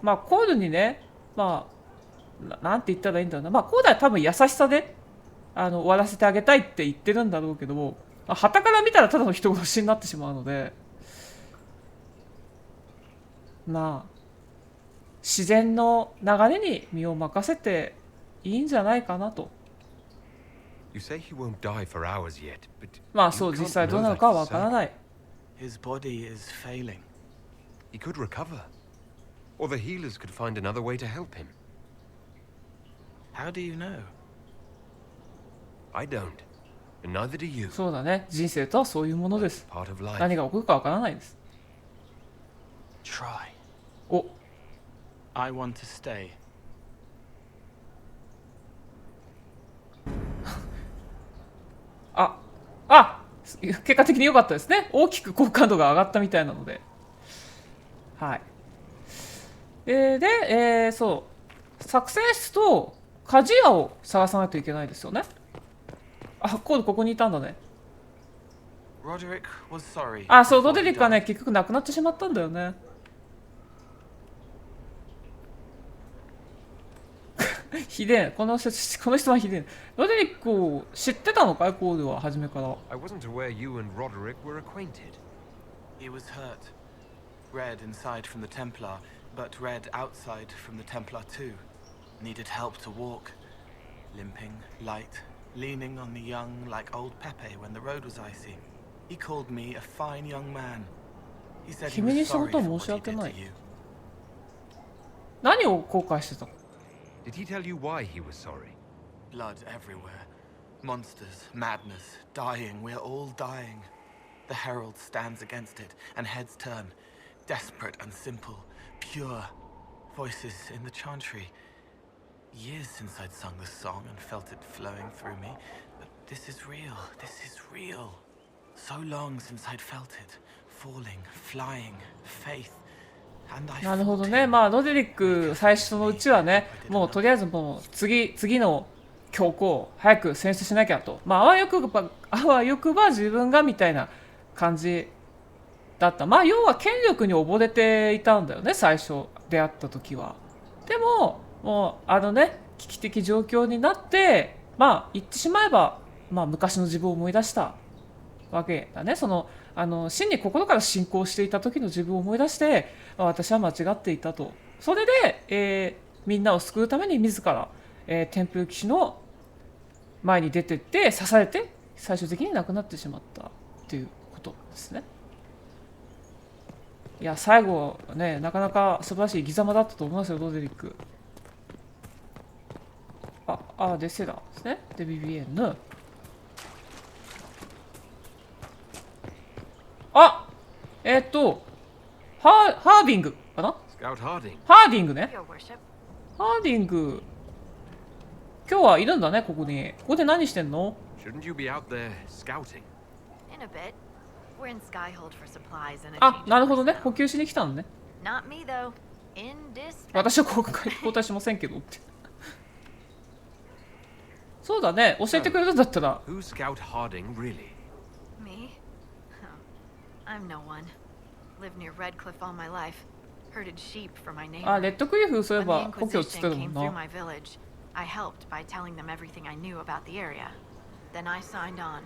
コードにね、なんて言ったらいいんだろうな、コードは多分優しさで終わらせてあげたいって言ってるんだろうけども、傍から見たらただの人殺しになってしまうので、自然の流れに身を任せていいんじゃないかなと。そう、実際どうなるかはわからない。His body is failing. He could recover. Or the healers could find another way to help him. How do you know? I don't. And neither do you. そうだね。人生とはそういうものです。何が起こるかわからないです。Try. お。I want to stay. 結果的に良かったですね。大きく好感度が上がったみたいなので。はい。そう。作戦室と鍛冶屋を探さないといけないですよね。コードここにいたんだね。Roderick was sorry. そう、ロデリックはね、結局亡くなってしまったんだよね。ひでえ、この質問ひでえ。ロデリックを知ってたのかい、コードは初めから。I wasn't aware you and Roderick were acquainted. He was hurt. Red inside from the Templar, but red outside from the Templar too. Needed help to walk. Limping, light, leaning on the young like old Pepe when the road was icy. He called me a fine young man. He said he was sorry for what he did to you. 何を後悔してたの？ Did he tell you why he was sorry? Blood everywhere. Monsters, madness, dying. We're all dying. The Herald stands against it, and heads turn. Desperate and simple. Pure. Voices in the chantry. Years since I'd sung the song and felt it flowing through me. But this is real. This is real. So long since I'd felt it. Falling, flying, faith. なるほどね。ロデリック最初のうちはね、もうとりあえずもう次の強行早く戦出しなきゃと、あわよくば自分がみたいな感じだった。要は権力に溺れていたんだよね、最初出会った時は。でももう危機的状況になって、言ってしまえば、昔の自分を思い出したわけだね。真に心から信仰していた時の自分を思い出して、私は間違っていたと。それで、みんなを救うために自ら、テンプル騎士の前に出てって刺されて最終的に亡くなってしまったっていうことですね。いや、最後ね、なかなか素晴らしい生き様だったと思いますよ、ロデリック。デセラですね。で、ビビエンヌ。ハーディングかな？ハーディングね。ハーディング。今日はいるんだね、ここに。ここで何してんの？ Shouldn't you be out there scouting? In a bit. We're in Skyhold for supplies and なるほどね。補給しに来たのね。Not me though. In this. 私は交代しませんけどって。そうだね。教えてくれるんだったら。Who scout Harding really? Me? I'm no one. Lived near Redcliffe all my life. Herded sheep for my neighbor. レッドクリフそういえば故郷っつってたもんな。I helped by telling them everything I knew about the area. Then I signed on.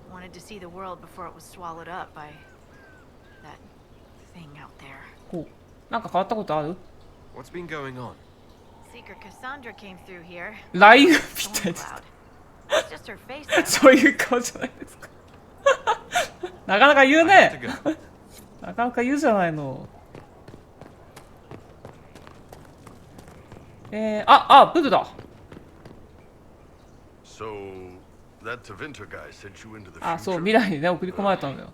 Wanted to see the world before it was swallowed up by that thing out there. なんか変わったことある？ What's been going on? Seeker Cassandra came through here. ライブみたいです。Just her face. そういう顔じゃないですか。なかなか言うね。なかなか言うじゃないの。ブルだ。そう、未来にね、送り込まれたんだよ。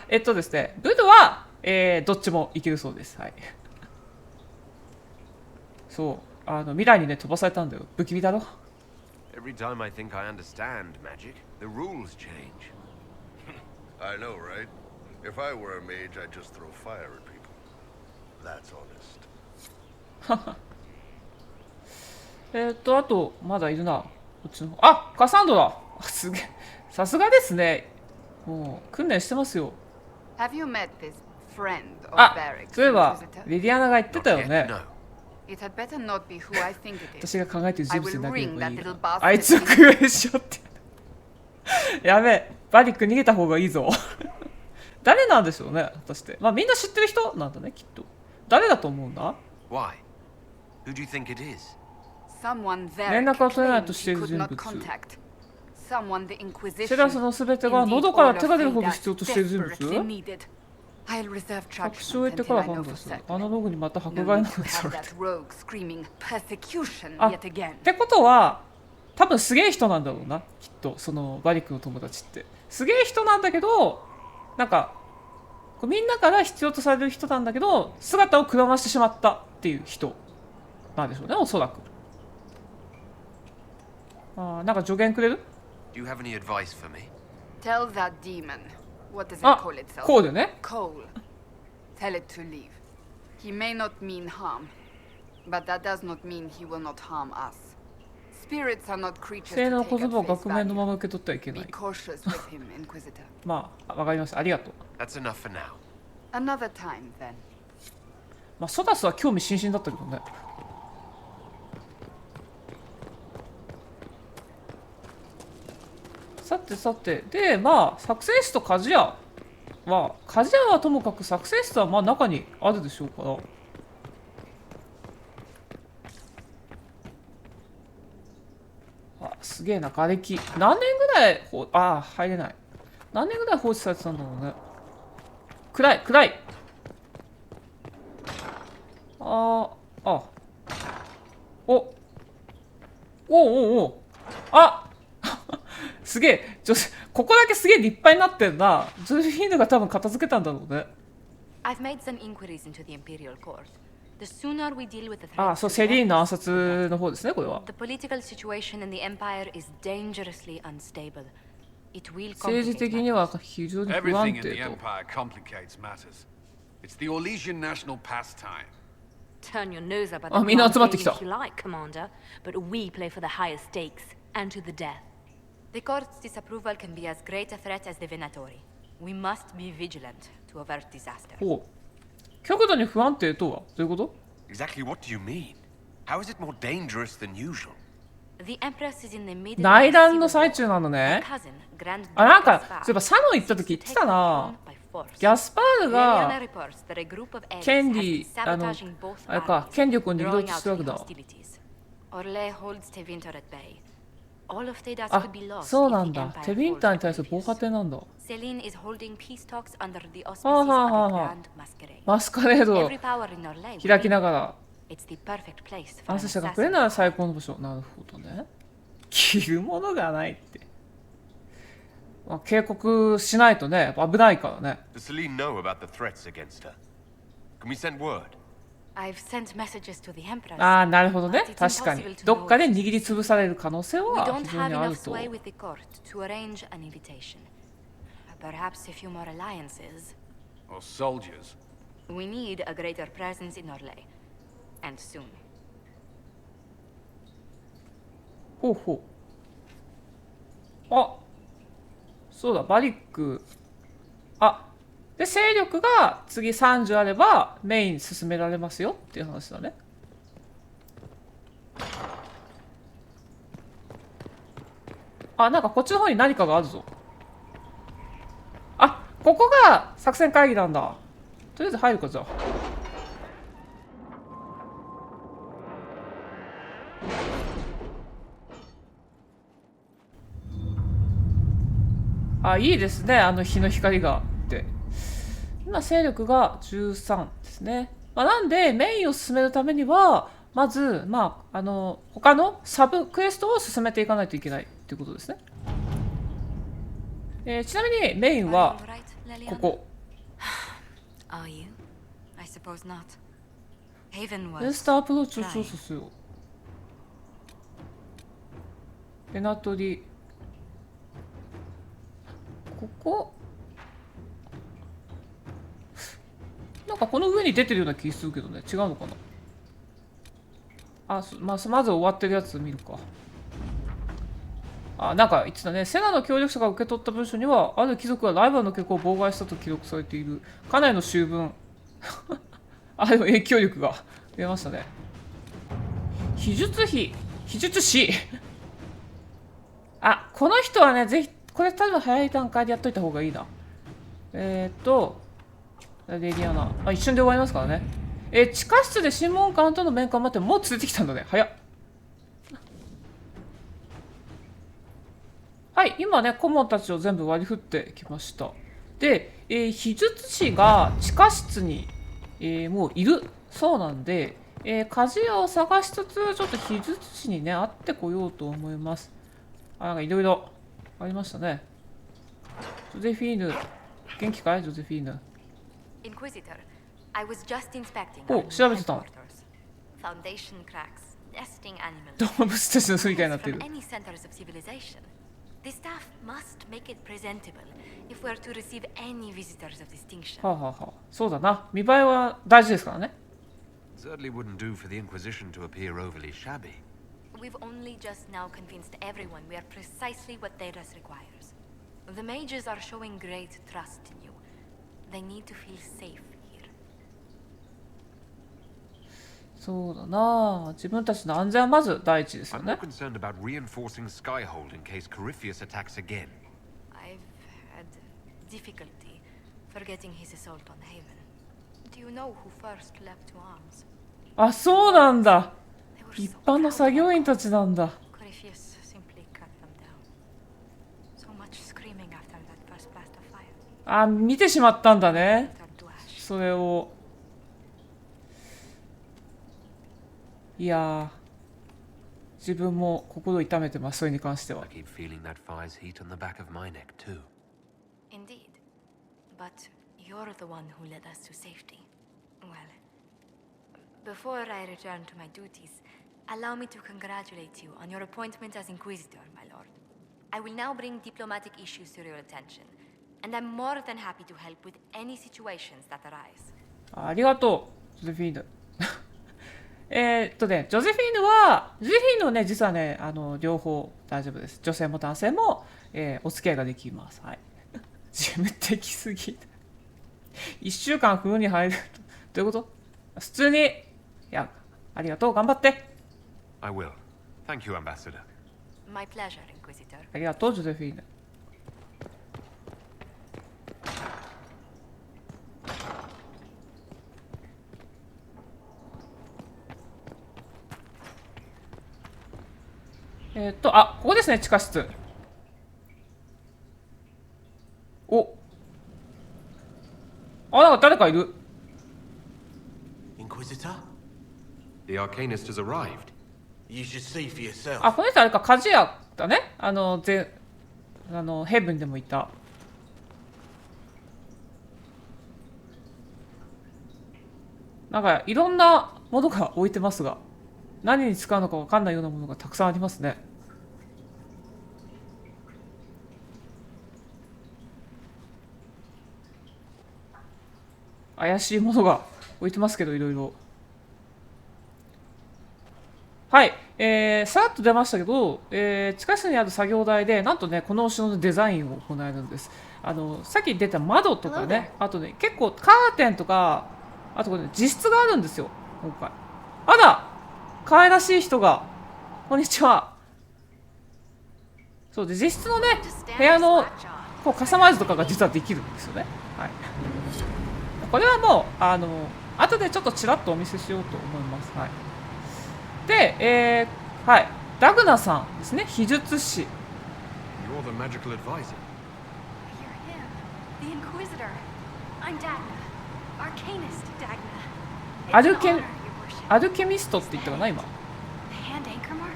ですね、ブルは、どっちもいけるそうです。はい。そう、未来にね、飛ばされたんだよ。不気味だろ。Every time I think I understand magic, the rules change. I know, right? If I were a mage, I'd just throw fire at people. That's honest. あと、まだいるな。こっちの。カサンドラ。すげえ。さすがですね。もう、訓練してますよ。Have you met this friend of そういえば、リディアナが言ってたよね。It had better not be who I think it is. 私が考えてる人物になければいい。あいつを食えしよって。やべえ、バリック逃げた方がいいぞ。誰なんでしょうね、果たして。みんな知ってる人なんだね、きっと。誰だと思うんだ？ Why? Who do you think it is? 連絡を取れないとしている人物。シラスのすべてが喉から手が出るほど必要としている人物？確証を得てから判断する。あのログにまた迫害なんですよ。ってことは、多分すげえ人なんだろうな、きっと。そのバリックの友達って。すげえ人なんだけど、なんか、みんなから必要とされる人なんだけど、姿をくらましてしまったっていう人なんでしょうね、おそらく。なんか助言くれる？ Do you have any advice for me? Tell that demon. What does it call itself? こうでね。Cole. Tell it to leave. He may not mean harm, but that does not mean he will not harm us. Spirits are not creatures 性能 to 小 take 粒を at 額 face 面の value. まま受け取ってはいけな Be い。cautious with him, Inquisitor. わかりました。ありがとう。That's enough for now. Another time, then. ソダスは興味津々だったけどね。さて、で、作戦室と鍛冶屋は、鍛冶屋はともかく作戦室は中にあるでしょうから。すげえな、瓦礫。何年ぐらい、入れない。何年ぐらい放置されてたんだろうね。暗い。すげえ、ここだけすげえ立派になってんな。ジョセフィーヌが多分片付けたんだろうね。そう、セリーンの暗殺の方ですね、これは。政治的には非常に不安定と。Turn your nose up at あ、 the みんな command 集まってき game た。 if you like, Commander, but we play for the higher stakes and to the death. The court's disapproval can be as great a threat as the Venatori. We must be vigilant to avert disaster. ほう。極度に不安定とはどういうこと？ Exactly what do you mean? How is it more dangerous than usual? The Empress is in the middle 内 of 乱 a の civil 最 war. 中なの Her ね。 cousin, Grand あ、なん Duke か、そうい Gaspar, えばサノ言った時言ってたな。 ギャスパール Leliana が reports that a group of elves 権 has 利、 been あの、 sabotaging both あれか、 armies, 権力を握ろう drawing として out るわ the けだ。 hostilities. Orle holds Tevinter at bay. All of Thedas あ could be、lost そうな if ん the だ。 Empire テビン falls ター to に対する防波堤なんだ。Celine is holding peace talks under the は auspices あ of はあ a はあはあ。 grand masquerade. マスカレード Every power in Orle will 開き be ながら It's the perfect place for 暗 an 殺者が assassin. くれるなら最高の場所。なるほどね。着るものがないって。まあ、警告しないとね、危ないからね。Does Celine know about the threats against her? Can we send word? I've sent messages to the Empress. ああ、なるほどね。 But it's 確かに impossible。to ど know っかで if 握りつぶされる可能性 We は don't 非常 have にある enough と。 sway with the court to arrange an invitation. Perhaps a few more alliances. Or soldiers. We need a greater presence in Orle. And soon. ほうほう。あ、そうだ、バリック。あ、で、勢力が次30あればメイン進められますよっていう話だね。あ、なんかこっちの方に何かがあるぞ。あ、ここが作戦会議なんだ。とりあえず入るかじゃあ。あ、いいですね。あの日の光があって。今、勢力が13ですね。まあ、なんで、メインを進めるためには、まず、まあ、他のサブクエストを進めていかないといけないということですね。ちなみに、メインは、ここ。Are you? I suppose not. Haven レ was スターアプローチを調査するよ。ペナトリ。ここなんかこの上に出てるような気するけどね。違うのかな。あ、まず終わってるやつ見るか。あ、なんか言ってたね。セナの協力者が受け取った文書には、ある貴族がライバルの結婚を妨害したと記録されている。かなりの醜聞。あ、でも影響力が出ましたね。秘術師。あ、この人はね、ぜひ、これ多分早い段階でやっといた方がいいな。レディアナ。あ、一瞬で終わりますからね。地下室で審問官との面会を待って、もう連れてきたんだね。早っ。はい、今ね、顧問たちを全部割り振ってきました。で、秘術師が地下室に、もういるそうなんで、鍛冶屋を探しつつ、ちょっと秘術師にね、会ってこようと思います。あ、なんかいろいろありましたね。ジョゼフィーヌ、元気かいジョゼフィーヌ。Inquisitor, I was just inspecting お、 our 調べてたの。 foundation cracks, nesting animals. 動物たちの住みかになっている。 From any centers of civilization. The staff must make it presentable if we're to receive any visitors of distinction. はあはあはあ。そうだな。見栄えは大事ですからね。Certainly wouldn't do for the Inquisition to appear overly shabby. We've only just now convinced everyone we are precisely what Thedas requires. The mages are showing great trust in you. They need to feel safe here. そうだな。自分たちの安全はまず第一ですよ I'm ね。 more concerned about reinforcing Skyhold in case Corypheus attacks again. I've had difficulty forgetting his assault on Haven. Do you know who first leapt to arms? あ、そうなんだ。一般の作業員たちなんだ。Corypheus simply cut them down. So much screaming after that first blast of fire. あ、見てしまったんだね。それを。いやー、自分も心痛めてます、それに関しては。 I keep feeling that fire's heat on the back of my neck too. Indeed. But you're the one who led us to safety. Well, before I return to my duties, allow me to congratulate you on your appointment as Inquisitor, my lord. I will now bring diplomatic issues to your attention, and I'm more than happy to help with any situations that arise. ありがとう、ジョゼフィーヌ。ジョゼフィーヌはね、実はね、両方大丈夫です。女性も男性も、お付き合いができます。はい。事務的すぎ。1週間風呂に入る。どういうこと？普通に、いや、ありがとう、頑張って。I will. Thank you, Ambassador. My pleasure, Inquisitor. ありがとう、ジョゼフィーヌ。ここですね、地下室。お。なんか誰かいる。Inquisitor? The Arcanist has arrived. You should see for yourself. この人あれか、鍛冶屋だね。ヘイブンでもいた。なんかいろんなものが置いてますが、何に使うのか分かんないようなものがたくさんありますね。怪しいものが置いてますけど、いろいろ。はい、さらっと出ましたけど、地下室にある作業台で、なんとね、このお城のデザインを行えるんです。さっき出た窓とかね、あとね、結構カーテンとか、あとこれ、ね、自室があるんですよ、今回。あら、可愛らしい人が、こんにちは。そうで、自室のね、部屋のこうカスタマイズとかが実はできるんですよね。はい。これはもう後でちょっとちらっとお見せしようと思います。はい。で、はい、ダグナさんですね、秘術師。You're the magical advisor. You're him, the Inquisitor. I'm Dagna, Arcanist Dagna. アルケミストって言ったかな今。The hand anchor mark.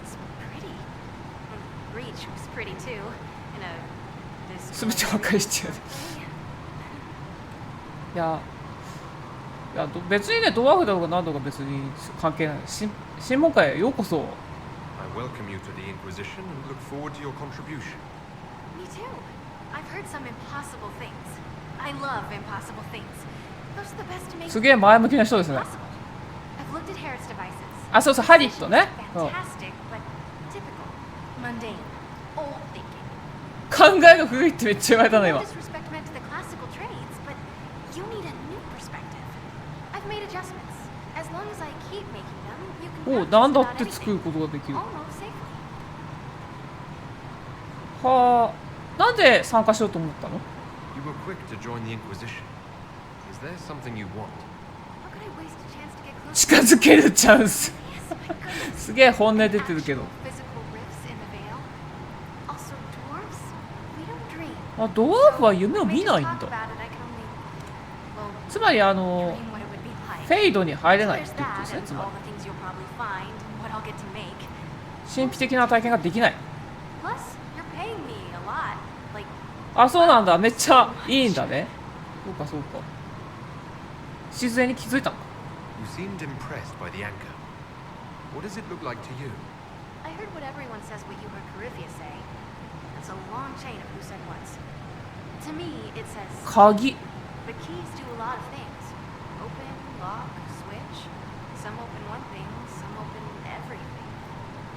It's pretty. Breach was pretty too. In a すべて破壊してやる。いや別にね、ドワーフだろうが何だろうが別に関係ない。審問会へようこそ。I welcome you to the Inquisition and look forward to your contribution. Me too. I've heard some impossible things. I love impossible things. Those are the best to make. すげえ前向きな人ですね。I've looked at Herod's devices. あ、そうそう、ハリットね。Fantastic, but typical, mundane, old thinking. 考えが古いってめっちゃ言われたの今。 No disrespect meant to the classical trades, but you need a new perspective. I've made adjustments. As long as I keep making them, you can なんだ practice って about 作る anything. ことができる。 Almost safely. はあ、なんで参加しようと思ったの？ You were quick to join the Inquisition. Is there something you want? How could I waste a chance to get close? 近づけるチャンス。すげえ本音出てるけど。 Physical rifts in the veil. Also dwarves. We don't dream. ドワーフは夢を見ないんだ。 About it, I can only, well, つまりdream what it would be like. フェイドに入れないっ There's てことですね。 that つ and ま all り the things you'll probably find and what I'll get to make. 神秘的な体験ができない。 Plus, you're paying me a lot. Like, そうなんだ。めっちゃいいんだね。そうかそうか。自然に気づいたのか。 You seemed impressed by the anchor. What does it look like to you? I heard what everyone says what you heard Coryphia say. That's a long chain of who said what. To me, it says 鍵。 the keys do a lot of things. Open, lock, switch. Some open one thing, some open everything.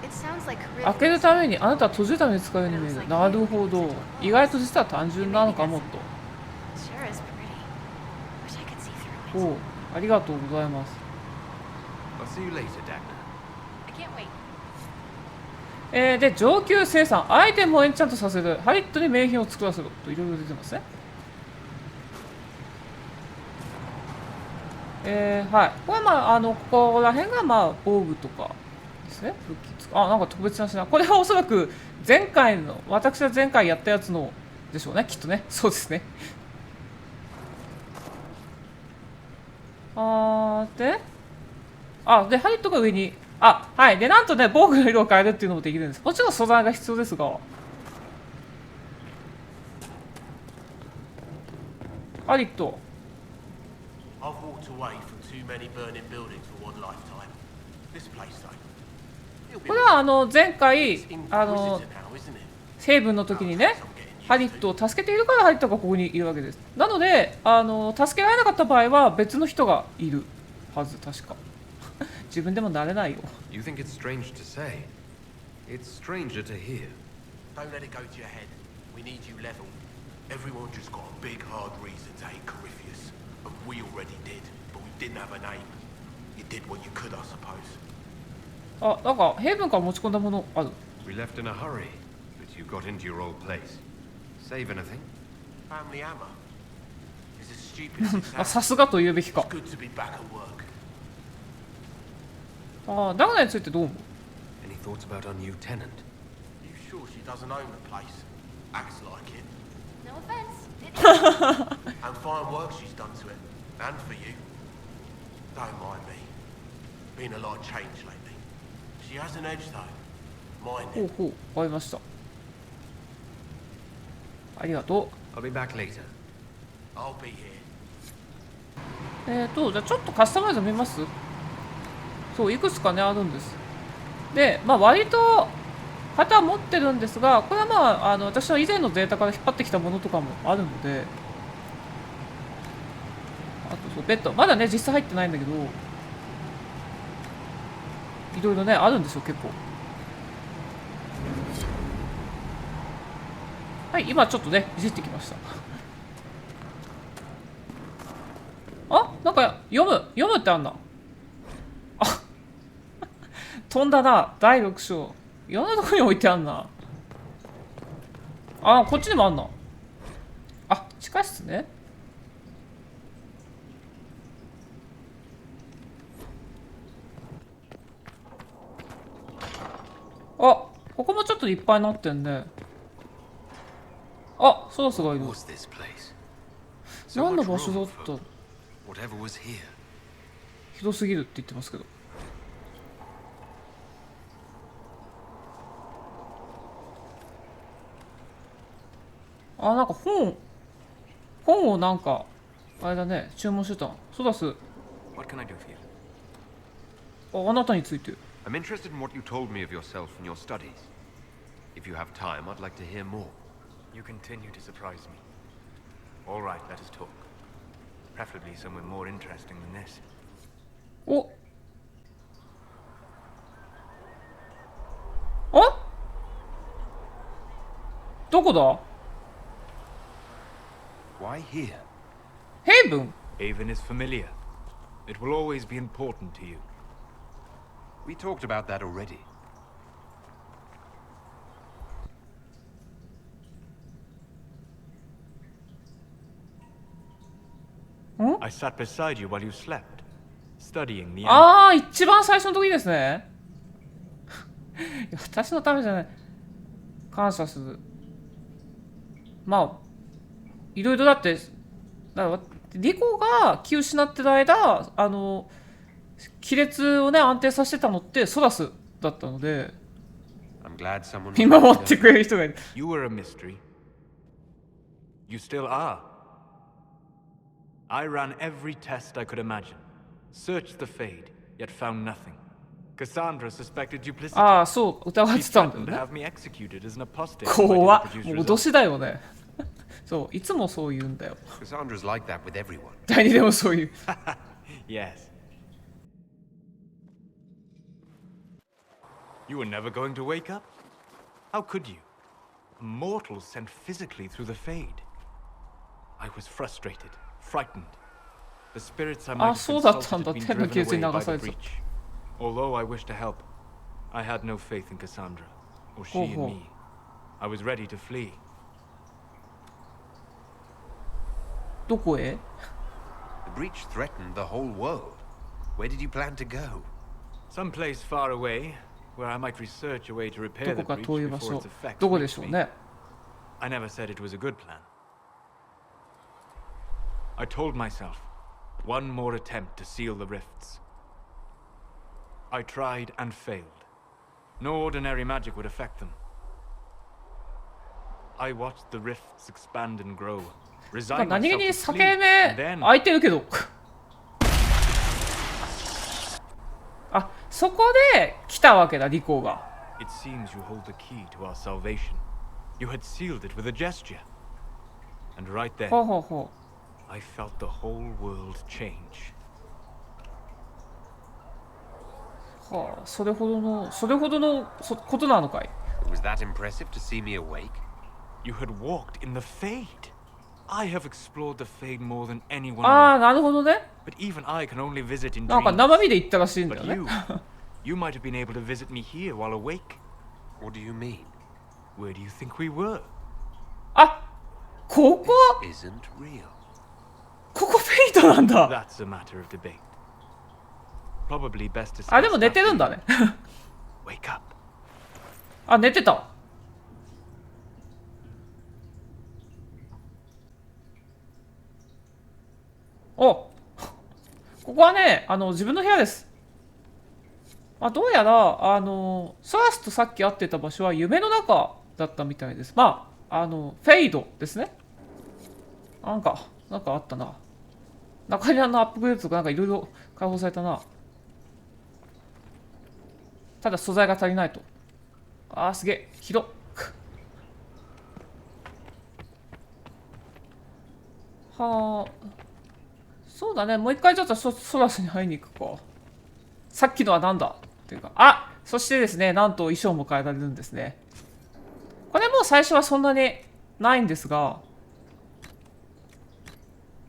It sounds like 開ける Coryphia's ためにあなたは閉じるために使うように見える。なるほど。意外と実は単純なのかもと。 sure is pretty. Wish I could see through it. ありがとうございます。 I'll see you later, Dagna. I can't wait. で、上級生産、アイテムをエンチャントさせる、ハリットに名品を作らせるといろいろ出てますね。はい。これはここら辺が防具とかですね。武器なんか特別な品。これはおそらく私は前回やったやつのでしょうね、きっとね。そうですね。で、ハリットが上に。はい。で、なんとね、防具の色を変えるっていうのもできるんです。もちろん素材が必要ですが。ハリット。I've walked away from too many burning buildings for one lifetime. This place, though. これは前回Inquisitor now, isn't it? ヘイブンの時にね、ハリットを助けているからハリットがここにいるわけです。なので、助けられなかった場合は別の人がいるはず、確か。自分でもなれないよ。 You think it's strange to say? It's stranger to hear. Don't let it go to your head. We need you level. Everyone just got a big hard reason to hate Corypheus. And we already did, but we didn't have a name. You did what you could, I suppose. あ、なんかヘイブンから持ち込んだものある。 We left in a hurry, but you got into your old place. Save anything? Family hammer. Is as stupid as it あ、 sounds. さすがと言うべきか。 It's good to be back at work. あ、ダグナについてどう思う？ Any thoughts about our new tenant? You sure she doesn't own the place? Acts like it. No offense. And fine work she's done to it. And for you. Don't mind me. Been a lot of change lately. She has an edge though. Mind ほう it. ほう、わかりました。ありがと I'll be back later. I'll be here. う。じゃあちょっとカスタマイズ見ます？そう、いくつかね、あるんです。で、まあ、割と型は持ってるんですが、これはまあ、私の以前のデータから引っ張ってきたものとかもあるので、あとそう、ベッド。まだね、実際入ってないんだけど、いろいろね、あるんですよ、結構。はい、今ちょっとね、いじってきました。あ、なんか読むってあんな。あ、飛んだな、第6章。いろんなとこに置いてあんな。あ、こっちにもあんな。あ、地下室ね。あ、ここもちょっといっぱいになってんね。あ、ソースがいる。 What's this place? 何の場所だった？ Whatever was here. ひどすぎるって言ってますけど。あ、なんか本をなんかあれだね、注文してた。ソダス。 What can I do for you? あ、あなたについて。 I'm interested in what you told me of yourself and your studies. If you have time, I'd like to hear more. You continue to surprise me. All right, let us talk. Preferably somewhere more interesting than this. お。あ？どこだ？ Why here? ヘイブン。 Haven is familiar. It will always be important to you. We talked about that already. I sat beside you while you slept, studying the. ああ、一番最初の時ですね。いや、私のためじゃない。感謝する。まあ、いろいろだって、だからリコが気を失ってる間、亀裂をね、安定させてたのってソラスだったので、見守ってくれる人がいる。You were a mystery. You still are. I ran every test I could imagine, searched the Fade, yet found nothing. Cassandra suspected duplicity. ああ、そう、疑ってたんだよ She ね。 threatened to have me executed as an apostate. 怖っ、 if I didn't もう produce 脅 results. しだよね。そう、いつもそう言うんだよ。 Cassandra's like that with everyone. 誰にでもそういう。Yes. You were never going to wake up? How could you? A mortal sent physically through the Fade. I was frustrated, frightened. The spirits I might あ、 have そうだった consulted んだ。 had been 天の driven 傷に away 流 by さ the れてた。 breach. Although I wished to help, I had no faith in Cassandra, or she in me. I was ready to flee. どこへ？ The breach threatened the whole world. Where did you plan to go? Someplace far away, where I might research a way to ど repair こ the か breach 遠い場 before 所 its effects どこで reached しょう me. ね。 I never said it was a good plan. I told myself, one more attempt to seal the rifts. I tried and failed. No ordinary magic would affect them. I watched the rifts expand and grow, 何 resign 気 myself に to 裂 flee, け and 目 then 開いてるけど。あ、そこで来たわけだ、リコが。 it seems you hold the key to our salvation. You had sealed it with a gesture. And right then, ほうほうほ I felt the whole world change. はあ、それほどのことなのかい。Was that impressive to see me awake? You had walked in the Fade. I have explored the Fade more than anyone ああ、 else. なるほどね。 But even I can only visit in なんか dreams. 生身で行ったらしいんだよ But ね。 you might have been able to visit me here while awake. What do you mean? Where do you think we were? あ、ここ Isn't real. ここフェイトなんだ。 That's a matter of debate. Probably best to あ、でも discuss 寝 that てるんだね。 Wake up. あ、寝てた。お、ここはね、自分の部屋です。まあ、どうやら、ソラスとさっき会ってた場所は夢の中だったみたいです。まあ、フェイドですね。なんかあったな。中にアップグレードとかなんかいろいろ解放されたな。ただ素材が足りないと。あー、すげえ。広っ。はあ。そうだね。もう一回ちょっとソラスに会いに行くか。さっきのはなんだっていうか。あ、そしてですね、なんと衣装も変えられるんですね。これもう最初はそんなにないんですが、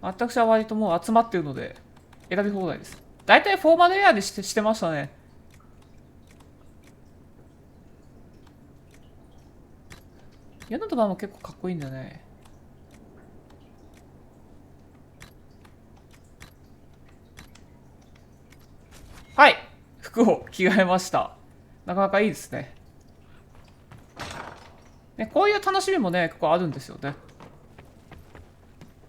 私は割ともう集まってるので選び放題です。だいたいフォーマルエアでしてましたね。ヤナとバも結構かっこいいんだよね。はい、服を着替えました。なかなかいいですね。ね、こういう楽しみもね、結構あるんですよね。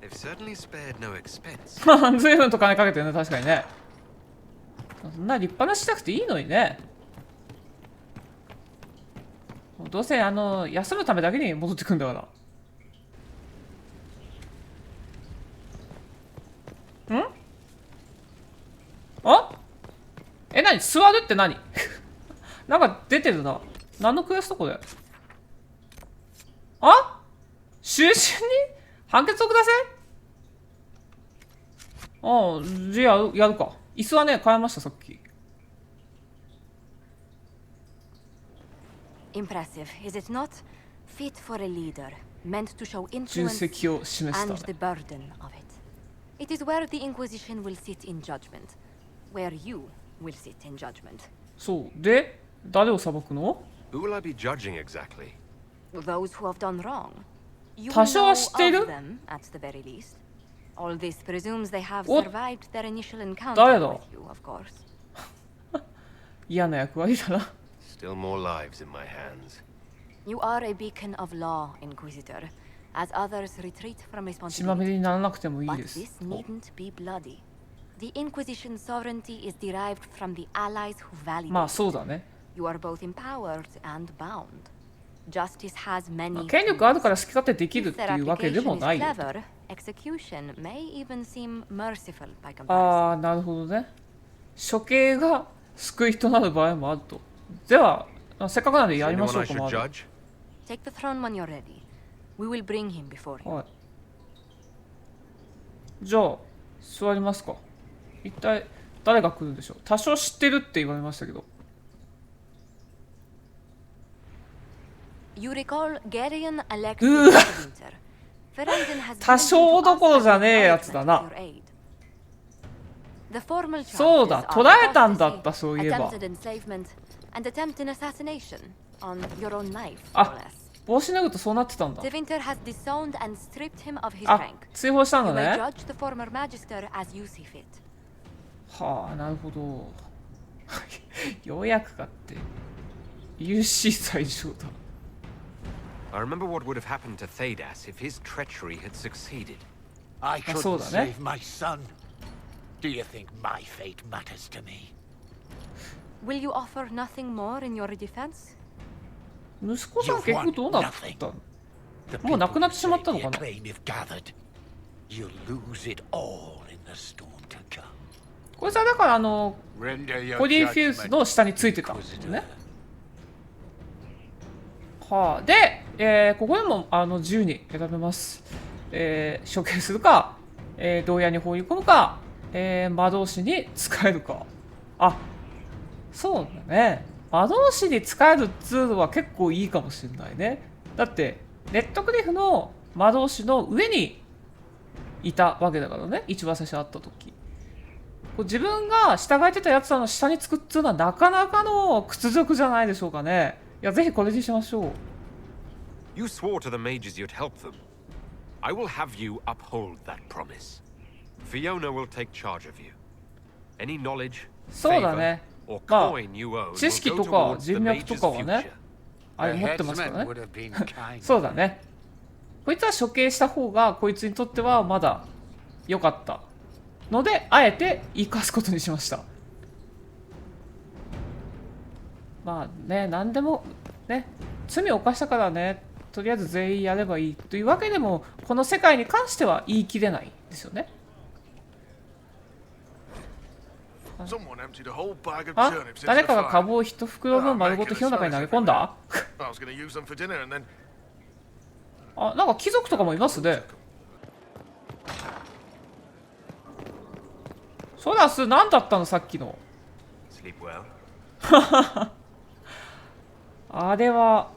They've certainly spared no expense. 随分と金かけてるね、確かにね。そんな立派なしなくていいのにね。どうせ休むためだけに戻ってくんだから。ん？あ？何？座るって何？なんか出てるな。何のクエストこれ？あ？囚人に判決をください。ああ、じゃあやるか。椅子はね、変えました、さっき。Impressive, is it not? Fit for a leader, meant to show 重 influence 責を示す and た the め。 burden of it. It is where the Inquisition will sit in judgment, where you will sit in judgment. そう。で、誰を裁くの？ Who will I be judging exactly? Those who have done wrong. You 多少は know 知っている？ of them, at the very least. All this presumes they have お、 survived their initial 誰 encounter だ？ with you, of course. 嫌な役割だな。Still more lives in my hands. You are a beacon of law, Inquisitor, as others retreat from 血まみ responsibility. れにならなくてもいい But です。 this needn't be bloody. The Inquisition's sovereignty is derived from the allies who validate まあそうだね。 You are both empowered and bound. Justice has まあ many 権力あるから好き勝手できる If って their いうわけで application も is ないよ。 clever, execution may even seem merciful by comparison. ああ、なるほどね。処刑が救いとなる場合もあると。では、せっかくなんで Is やりま anyone しょ I うか、 should まず。 judge? Take the throne when you're ready. We will bring him before you. はい。じゃあ、座りますか。一体誰が来るんでしょう。多少知ってるって言われましたけど。You recall Garion う Alexis わ Winter. Ferelden has 多 given 少 him to どころ us じゃ as ねえやつ acknowledgement だな of。your aid. The formal そう charges だ、 are 捕らえたんだった、 apostasy, そういえば。 attempted enslavement, and attempted assassination on your own life, more or あ、 less. 帽子脱ぐとそうなってたんだ。 De Winter has disowned and stripped him of his あ rank. 追放したん You だ may ね。 judge the former magister as you see fit. はあ、なるほど。ようやくかって。UC 最上だ。 I remember what would have happened to Thedas if his treachery had succeeded. I Ah, so couldn't then, eh? save my son. Do you think my fate matters to me? Will you offer nothing more in your defense? 息子さん結局どうなったの？もう亡くなってしまったのかな？ Claim if gathered, you'll lose it all in the storm to come. こいつはだからRender コ your リーフィウス judgment, の下についてたんですね。 Inquisitor. はあ、で、ここでも自由に選べます。処刑するか、牢屋に放り込むか、魔導士に使えるか。あ、そうだね。魔導士に使えるツールは結構いいかもしれないね。だってレッドクリフの魔導士の上にいたわけだからね、一番最初会った時。こう自分が従えてたやつらの下につくっていうのはなかなかの屈辱じゃないでしょうかね。いや、ぜひこれにしましょう。You swore to the mages you'd help them. I will have you uphold that promise. Fiona will take charge of you. Any knowledge, そうだね。or ま coin you own あ、知 will 識 go とか towards 人 the 脈と mages' かはね、 future. あれ持ってますから The headsman would have ね。 been kind. そうだね。こいつは処刑した方がこいつにとってはまだ良かったので、あえて生かすことにしました。まあね、何でもね、罪を犯したからね、とりあえず全員やればいいというわけでも、この世界に関しては言い切れないですよね。Someone emptied a whole bag of あ、 turnips into 誰 the かが fire. 株を一袋分丸ごと火の中に投げ込んだ。 I was going to use them for dinner and then あ、なんか貴族とかもいますね。ソラス何だったのさっきの。 Sleep well? あれは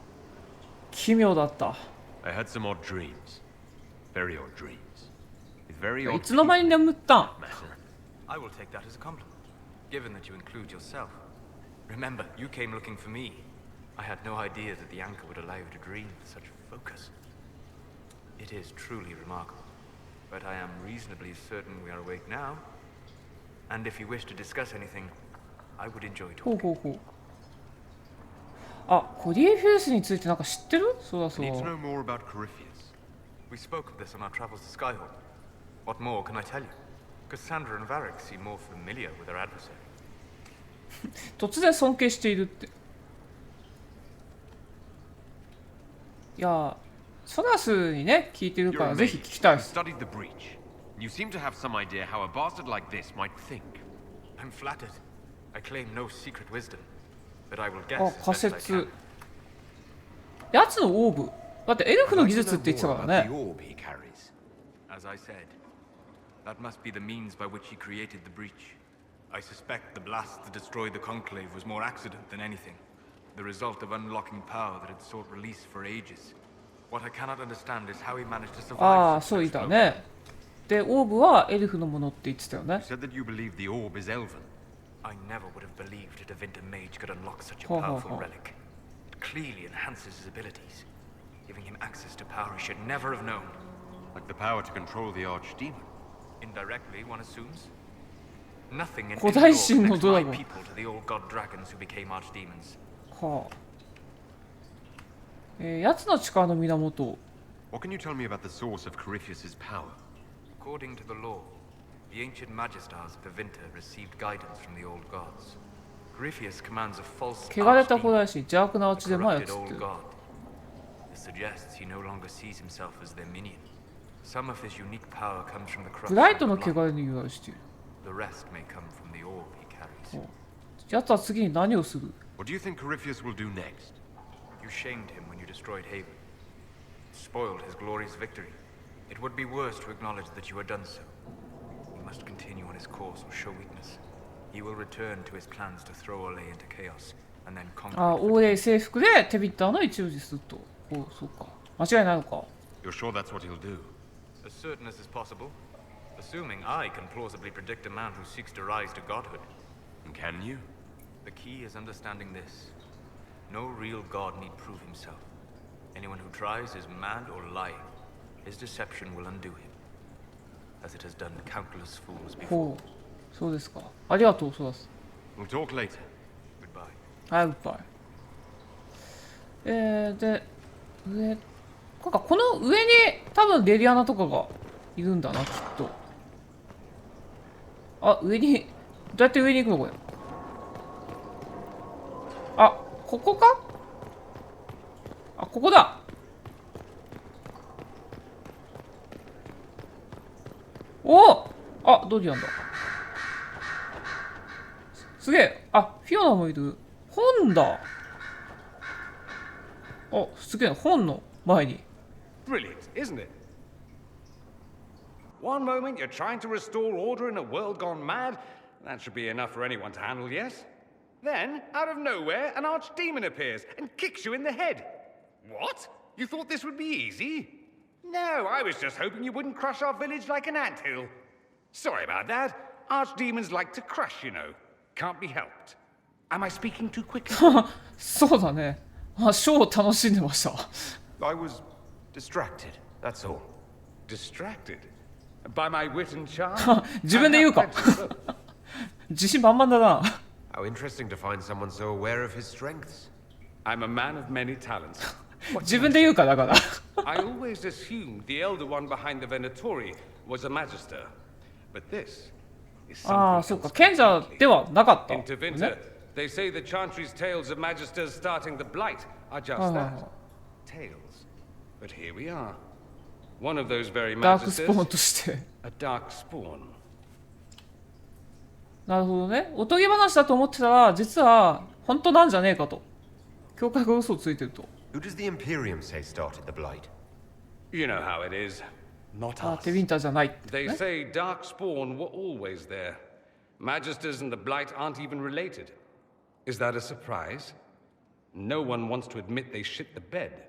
奇妙だった。 I had some odd dreams. Very odd dreams. With very い odd つの間に眠ったん。 I will take that as a compliment, given that you include yourself. Remember, you came looking for me. I had no idea that the anchor would allow you to dream with such focus. It is truly remarkable, but I am reasonably certain we are awake now. And if you wish to discuss anything, I would enjoy ほう talking. ほうほう。あ、コリーフィウスについてなんか知ってる？そうだそ I う。 need to know more about Corypheus. We spoke of this on our travels to Skyhold. What more can I tell you? Cassandra and Varric seem more familiar with their adversary. 突然尊敬しているって。いや、ソラスにね聞いてるか You're ら a ぜひ mage 聞きたい who です。 studied the breach. You seem to have some idea how a bastard like this might think. I'm flattered. I claim no secret wisdom, but I will guess あ、 as 仮 best I 説 can.。やつのオーブ。だってエルフの技術って言ってたからね。 As I said, that must be the means by which he created the breach. I suspect the blast that destroyed the Conclave was more accident than anything, the result of unlocking power that had sought release for ages. What I cannot understand is how he managed to ああ、 survive そう such いた an explosion. ね。で、オーブはエルフのものって言ってたよね。 You said that you believe the orb is elven. I never would have believed a Devinter mage could unlock such a Ho, ho, powerful ho. relic. It clearly enhances his abilities, giving him access to power he should never have known. Like the power to control the archdemon. Indirectly, one assumes. Nothing in 古 any 代 law 神の connects ドラ my ゴン。 people to the old god dragons who became archdemons. はあ。やつの力の源。 What can you tell me about the source of Corypheus's power? According to the law, the ancient magistars of Devinter received guidance from the old gods. Corypheus commands a false 汚れた古 archdemon, 代神、邪悪な a 落ちでも操っ corrupted て old る。 god. This suggests he no longer sees himself as their minion. Some of his unique power comes from the ブ corruption ライ of ト the の blood. 汚れに由来している。 The rest may come from the orb he carries. やつは次に何をする？ What do you think Corypheus will do next? You shamed him when you destroyed Haven. Spoiled his glorious victory. It would be worse to acknowledge that you had done so. He must continue on his course or show weakness. He will return to his plans to throw Ole into chaos and then conquer. あ、オーレイ征服でテビッターの一部にすると。お、そうか。間違いないのか。 You're sure that's what he'll do? As certain as is possible, assuming I can plausibly predict a man who seeks to rise to godhood. And can you? The key is understanding this. No real god need prove himself. Anyone who tries is mad or lying. His deception will undo him, as it has done countless fools ほ before. う。そうですか。ありがとう、ソラス。 We'll talk later. Goodbye. はい、グッバイ。で、上、なんかこの上に多分レリアナとかがいるんだな、きっと。あ、上に、どうやって上に行くのこれ。あ、ここか？あ、ここだ。おお！あ、ドリアンだ。すげえ。あ、フィオナもいる。本だ。あ、すげえ。本の前に。 Brilliant, isn't it? One moment you're trying to restore order in a world gone mad. That should be enough for anyone to handle, yes? Then, out of nowhere, an archdemon appears and kicks you in the head. What? You thought this would be easy? No, I was just hoping you wouldn't crush our village like an anthill. Sorry about that. Archdemons like to crush, you know. Can't be helped. Am I speaking too quickly? そうだね。ショーを楽しんでました。I was distracted, that's all. Distracted? By my wit and charm? 自分で言うか。自信満々だな。How interesting to find someone so aware of his strengths. I'm a man of many talents. 自分で言うかだから。I always assumed the elder one behind the Venatori was a magister. But this is something ああ、そうか。賢者ではなかった。 In Tevinter, they say the Chantry's tales of magisters starting the Blight are just that. Tales. But here we are. One of those very ダークス magisters, ポーンとして。 a dark spawn. なるほどね。おとぎ話だと思ってたら、実は本当なんじゃねえかと。教会が嘘をついてると。Who does the Imperium say started the Blight? You know how it is. Not あ、 us. テヴィンターじゃない。 They say dark spawn were always there. Magisters and the Blight aren't even related. Is that a surprise? No one wants to admit they shit the bed.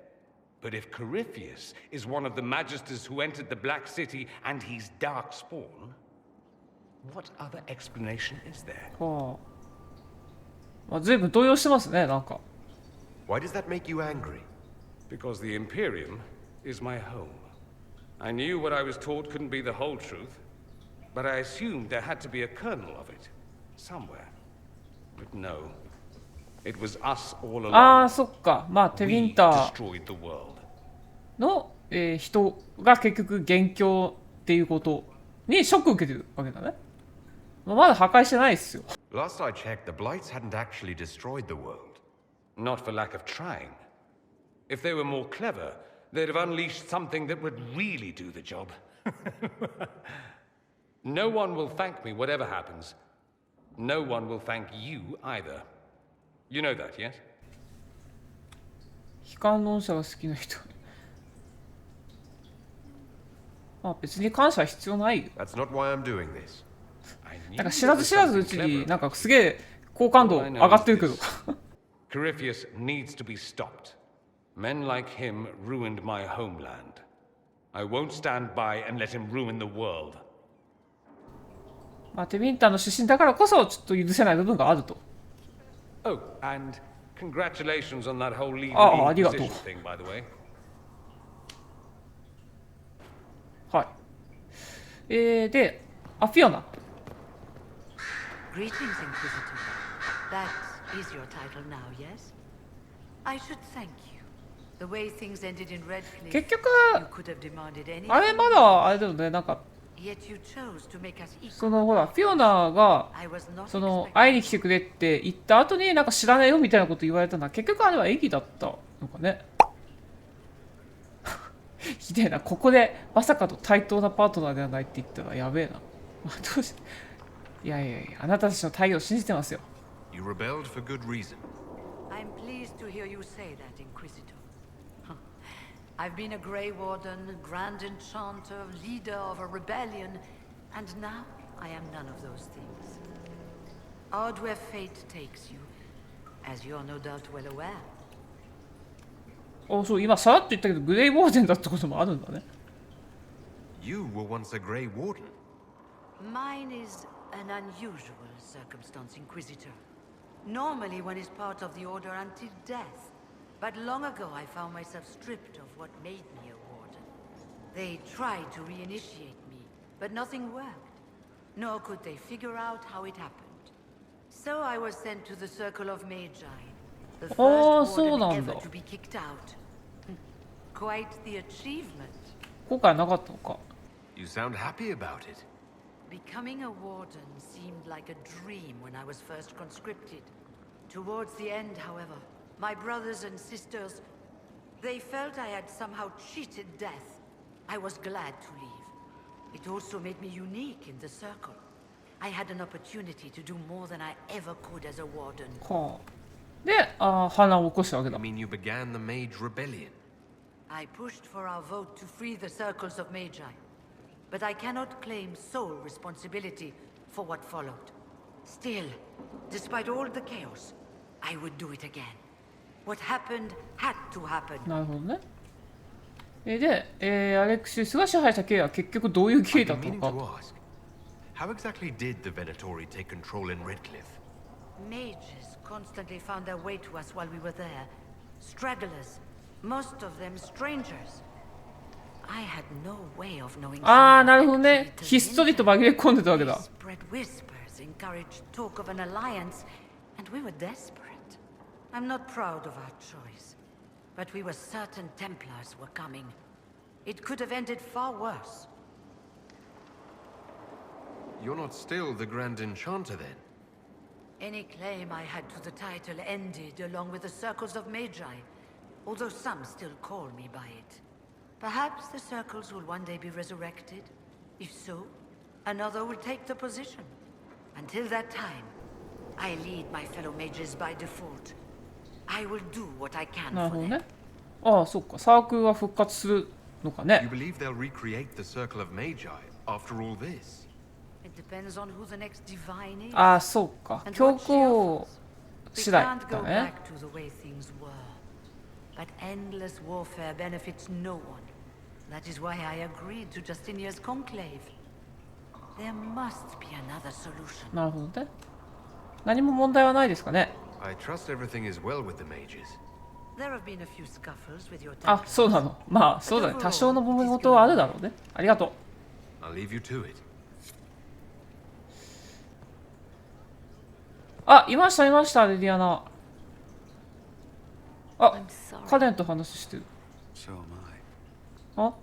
But if Corypheus is one of the Magisters who entered the Black City and he's dark spawn, what other explanation is there? はあ。まあ、随分動揺してますね、なんか。Why does that make you angry? Because the Imperium is my home. I knew what I was taught couldn't be the whole truth, but I assumed there had to be a kernel of it, somewhere. But no, it was us all along. ああ、そっか。まあ、テヴィン We ター destroyed the world. の、人が結局元凶っていうことにショック受けてるわけだね。まだ破壊してないっすよ。Last I checked, the Blights hadn't actually destroyed the world. Not for lack of trying. If they were more clever, they'd have unleashed something that would really do the job. No one will thank me, whatever happens. No one will thank you either. You know that, yes? 非観音者が好きな人。まあ別に感謝必要ないよ。That's not why I'm doing this. なんか知らず知らずうちになんかすげえ好感度上がってるけど。Corypheus needs to be stopped. Men like him ruined my homeland. I won't stand by and let him ruin the world. まあテヴィンターの出身だからこそちょっと許せない部分があると。Oh, and congratulations on that whole leaving ああ、ありがとう。 Inquisition thing, by the way. はい。で、フィオナ。Greetings, Inquisitor. That is your title now, yes? I should thank you. The way things ended in Red Cliff, 結局、 you could have demanded anything. あれまだあれだよね、なんか、 Yet you chose to make us equal. そのほら、フィオナが、その、会いに来てくれって言った後になんか知らないよみたいなこと言われたのは、結局あれは演技だったのかね。ひでえな、ここでまさかと対等なパートナーではないって言ったらやべえな。まあ、どうしいやいやいや、あなたたちの大義を信じてますよ。You rebelled for good reason. I'm pleased to hear you say that, Inquisitor. I've been a Grey Warden, Grand Enchanter, leader of a rebellion, and now I am none of those things. Odd where fate takes you, as you're no doubt well aware. あ、そう、今さらっと言ったけど、グレイウォーデンだったこともあるんだね。You were once a Grey Warden. Mine is an unusual circumstance, Inquisitor. Normally one is part of the Order until death. But long ago I found myself stripped of what made me a warden. They tried to reinitiate me, but nothing worked. Nor could they figure out how it happened. So I was sent to the Circle of Magi, the first warden ever to be kicked out. Quite the achievement. 後悔なかったのか。You sound happy about it. Becoming a warden seemed like a dream when I was first conscripted. Towards the end, however, my brothers and sisters, they felt I had somehow cheated death. I was glad to leave. It also made me unique in the circle. I had an opportunity to do more than I ever could as a warden. はあ。で、花を起こしたわけだ。You mean you began the Mage Rebellion? I pushed for our vote to free the circles of Magi. But I cannot claim sole responsibility for what followed. Still, despite all the chaos, I would do it again. What happened had to happen. なるほどね。で、アレクシウスが支配した経緯は結局どういう経緯だったのか。How exactly did the Venatori take control in Redcliffe? Mages constantly found their way to us while we were there. Stragglers, most of them strangers. I had no way of knowing. ああ、なるほどね。ひっそりと紛れ込んでたわけだ。Spread whispers, encouraged talk of an alliance, and we were desperate. I'm not proud of our choice, but we were certain Templars were coming. It could have ended far worse. You're not still the Grand Enchanter then? Any claim I had to the title ended along with the circles of Magi, although some still call me by it. Perhaps the circles will one day be resurrected. If so, another will take the position. Until that time, I lead my fellow mages by default. I will do what I can なる for ほど them. ね。ああ、そっか。サークルは復活するのかね。 You believe they'll recreate the Circle of Magi after all this? It depends on who the next divine is. ああ、そうか。 and 教 what she 皇 offers. 次 We 第 can't だ go ね。 back to the way things were. But endless warfare benefits no one. That is why I agreed to Justinia's conclave. There must be another solution. なるほどね。何も問題はないですかね。 I trust everything is well with the mages. There have been a few scuffles with your あ、そうなの。まあ、そうだね。多少の揉め事はあるだろうね。ありがとう。 I'll leave you to it. あ、いました、いました、レディアナ。あ、カレンと話してる。 So am I. あ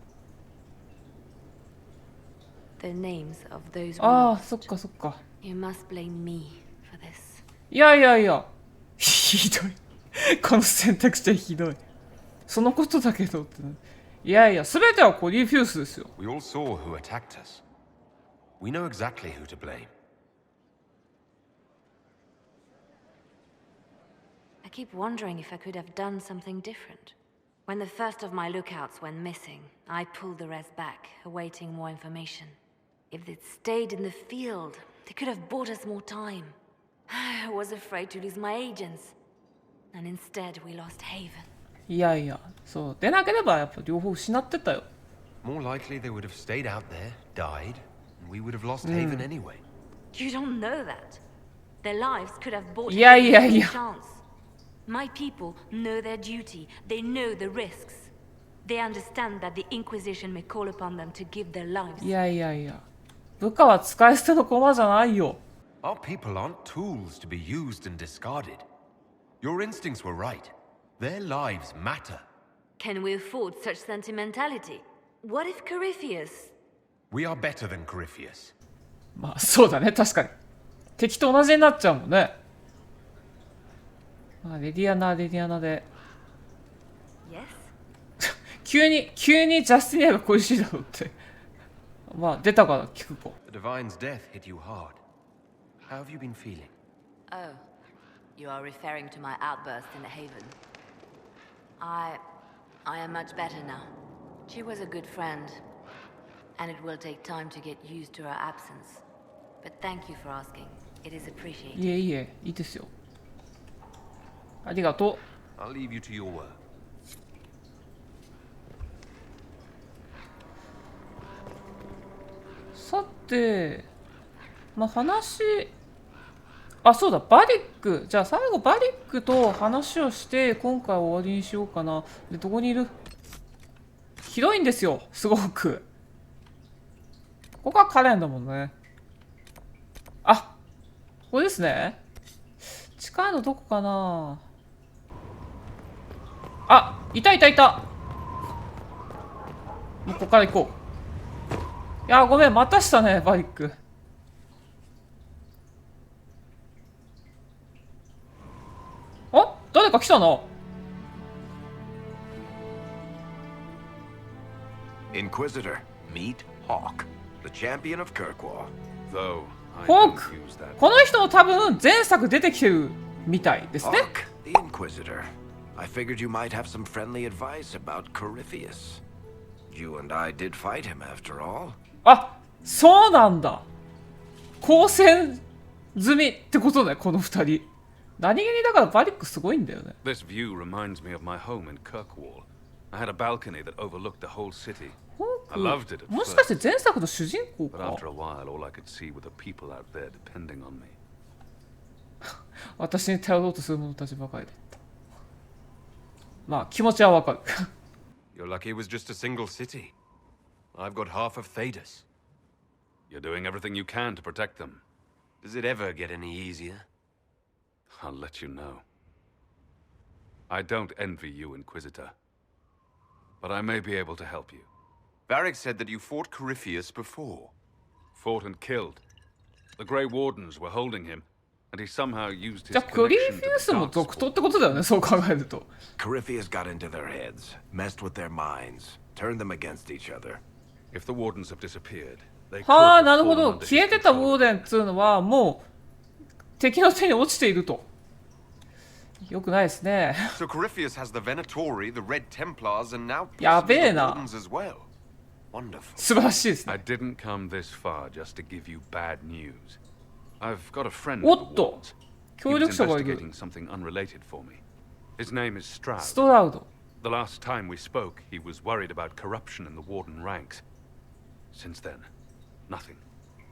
The names of those あ we あ、そっかそっか。 You must blame me for this. いやいやいや。ひどい。この選択肢はひどい。そのことだけどって。いやいや、すべてはコリーフィウスですよ。We all saw who attacked us. We know exactly who to blame. I keep wondering if I could have done something different. When the first of my lookouts went missing, I pulled the rest back, awaiting more information. If they'd stayed in the field, they could have bought us more time. I was afraid to lose my agents. And instead, we lost Haven. いやいや、そう。でなければやっぱ両方失ってたよ。 More likely they would have stayed out there, died, and we would have lost Haven anyway. You don't know that. Their lives could have bought Yeah, Haven yeah, a yeah. chance. My people know their duty. They know the risks. They understand that the Inquisition may call upon them to give their lives. いやいやいや。部下は使い捨ての駒じゃないよ。 Our people aren't tools to be used and discarded. Your instincts were right. Their lives matter. Can we afford such sentimentality? What if Corypheus? We are better than Corypheus. まあ、そうだね、確かに。敵と同じになっちゃうもんね。まあ、レディアナで。Yes? 急にジャスティニアが恋しいだろうって。まあ、出たから聞く子。The Divine's death hit you hard. How have you been feeling? Oh, you are referring to my outburst in the Haven. I am much better now. She was a good friend, and it will take time to get used to her absence. But thank you for asking. It is appreciated. いえいえ、いいですよ。ありがとう。 I'll leave you to your work. さて、まあ話、あ、そうだ、バリック。じゃあ最後バリックと話をして今回終わりにしようかな。で、どこにいる？広いんですよ、すごく。ここがカレンだもんね。あ、ここですね。近いのどこかな。あ、いた。もうここから行こう。いや、ごめん、待たしたね、バリック。あ、誰か来たな。Inquisitor, meet Hawk, the champion of Kirkwall. Though ホーク、この人も多分前作出てきてるみたいですね。 Hawk, the Inquisitor. I figured you might have some friendly advice about Corypheus. You and I did fight him after all. あ、そうなんだ。交戦済みってことね、この2人。何気にだからバリックすごいんだよね。 This view reminds me of my home in Kirkwall. I had a balcony that overlooked the whole city. I loved it at もしかして first, 前作の主人公 but か。 after a while, all I could see were the people out there depending on me. 私に頼ろうとする者たちばかりだった。まあ気持ちはわかる。 You're lucky it was just a single city. I've got half of Thedas. You're doing everything you can to protect them. Does it ever get any easier? I'll let you know. I don't envy you, Inquisitor. But I may be able to help you. Varric said that you fought Corypheus before. Fought and killed. The Grey Wardens were holding him, and he somehow used じゃ his あクリー connection フィ to ウス the も Darkspawn. 続投ってことだよね、そう考えると。 Corypheus got into their heads, messed with their minds, turned them against each other. If the Wardens have disappeared, they could はあ、 have なるほ fallen ど。 under 消え his てたウォ control. ーデンっつうのはもう敵の手に落ちていると。よくないですね。 So Corypheus has the Venatori, the Red Templars, and now やべ possibly え the な。 Wardens as well. Wonderful. 素晴らしいですね。 I didn't come this far just to give you bad news. I've got a friend お in the っと Wardens. 協 He 力 was 者がいる。 investigating something unrelated for me. His name is Stroud. ストラウド。 The last time we spoke, he was worried about corruption in the Warden ranks. Since then, nothing.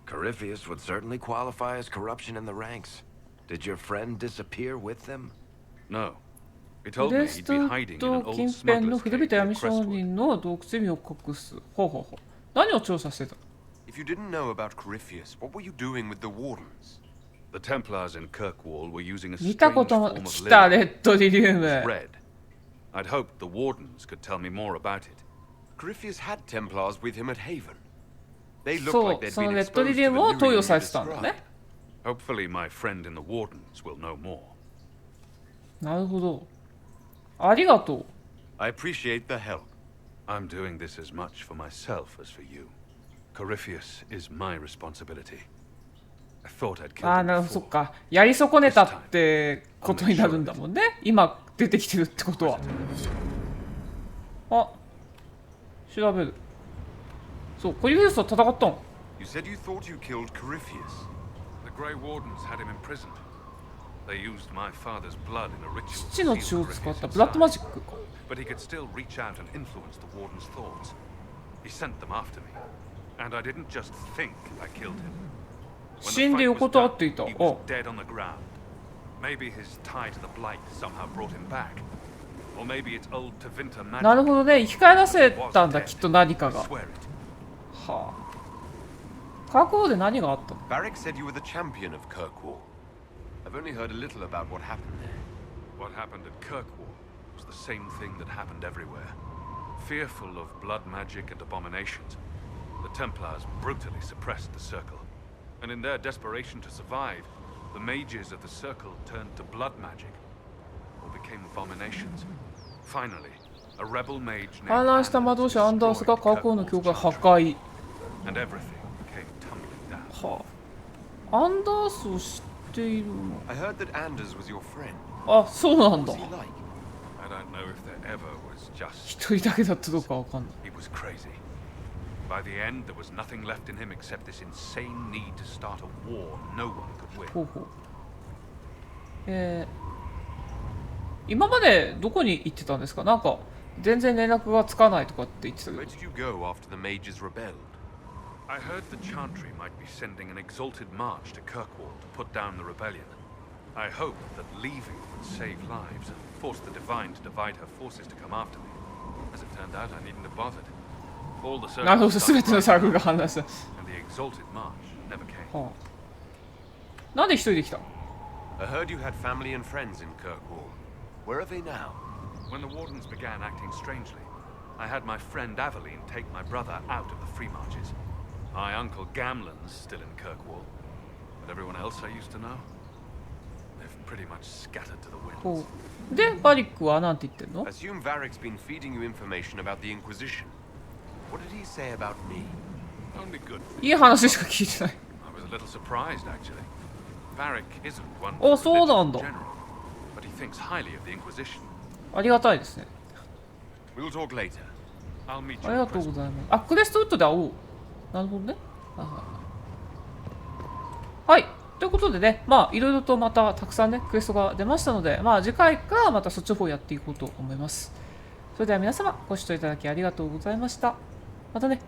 Corypheus would certainly qualify as corruption in the ranks. Did your friend disappear with them? No. He ク told me レ he'd ス be ト hiding in と an old 近辺の smuggler's 古 cave びた near 闇商 Crestwood. 人の洞窟に身を隠す。ほうほうほう。何を調査してた？ If you didn't know about Corypheus, what were you doing with the Wardens? The Templars in Kirkwall were using a 見 strange たことも form of 来た lily. レッドリリウ It ム。 was red. I'd hoped the Wardens could tell me more about it. Corypheus had Templars with him at Haven. They looked そ like う、 they'd その been レッド exposed リ to リ the ウムを Lyrium 投 you 与されてたんだ described. ね。 Hopefully my friend in the Wardens will know more. なるほど。ありがとう。 I appreciate the help. I'm doing this as much for myself as for you. Corypheus is my responsibility. I thought I'd killed ああ、 him なるほど、そ before. っか。やり損ねたってことになるんだもんね。今出てきてるってことは。あ、調べる。そう、コリフィウスと戦ったの。 You said you thought you killed Corypheus. The Grey Wardens had him imprisoned. They used my father's blood in a ritual 父 to の seal 血を使った Corypheus' ブラッドマ inside. ジックか。 But he could still reach out and influence the Warden's thoughts. He sent them after me. And I didn't just think I killed him. When 死ん the で fight 横 was たわ done, っていた。 he あ was dead on the ground. Maybe his tie to the Blight somehow brought him back. Or maybe it's old Tevinter magic. なるほどね。生き返らせたんだ、きっと何か I が。 swear it. はあ。過去で何があったの？ Varric said you were the champion of Kirkwall. I've only heard a little about what happened there. What happened at Kirkwall was the same thing that happened everywhere. Fearful of blood magic and abominations, the Templars brutally suppressed the Circle. And in their desperation to survive, the mages of the Circle turned to blood magic, or became abominations. Finally, a rebel mage named 反乱した魔導士アンダースが過去の教会破壊。 and everything came tumbling down. はあ。アンダースを知っているの？ I heard that Anders was your friend. あ、そうなんだ。 What was he like? I don't know if there ever was just 一人だけだったどうかわかんない。 he was crazy. By the end, there was nothing left in him except this insane need to start a war no one could win. ほうほう。今までどこに行ってたんですか？なんか全然連絡がつかないとかって言ってたけど。 Where did you go after the mages rebelled? I heard the Chantry might be sending an exalted march to Kirkwall to put down the rebellion. I hoped that leaving would save lives and force the Divine to divide her forces to come after me. As it turned out, I needn't have bothered. All the なるほど、 circles すべ started ての rising, サークルが反乱した。 and the exalted march never came. はあ。なんで一人で来た？ I heard you had family and friends in Kirkwall. Where are they now? When the Wardens began acting strangely, I had my friend Aveline take my brother out of the Free Marches. My uncle Gamlen's still in Kirkwall, but everyone else I used to know, they've pretty much scattered to the ほ winds. う。で、バリックはなんて言ってんの？ Assume Varric's been feeding you information about the Inquisition. What did he say about me? Only good. いい話しか聞いてない。 I was a little surprised, actually. Varric isn't one あ、 for そうなん religion だ in。general, but he thinks highly of the Inquisition. ありがたいですね。 We'll talk later. I'll meet あ you りが in とう prison. ございます。あ、クレストウッドで会おう。なるほどね。はい。ということでね、まあいろいろとまたたくさんねクエストが出ましたので、まあ次回からまたそっちの方やっていこうと思います。それでは皆様ご視聴いただきありがとうございました。またね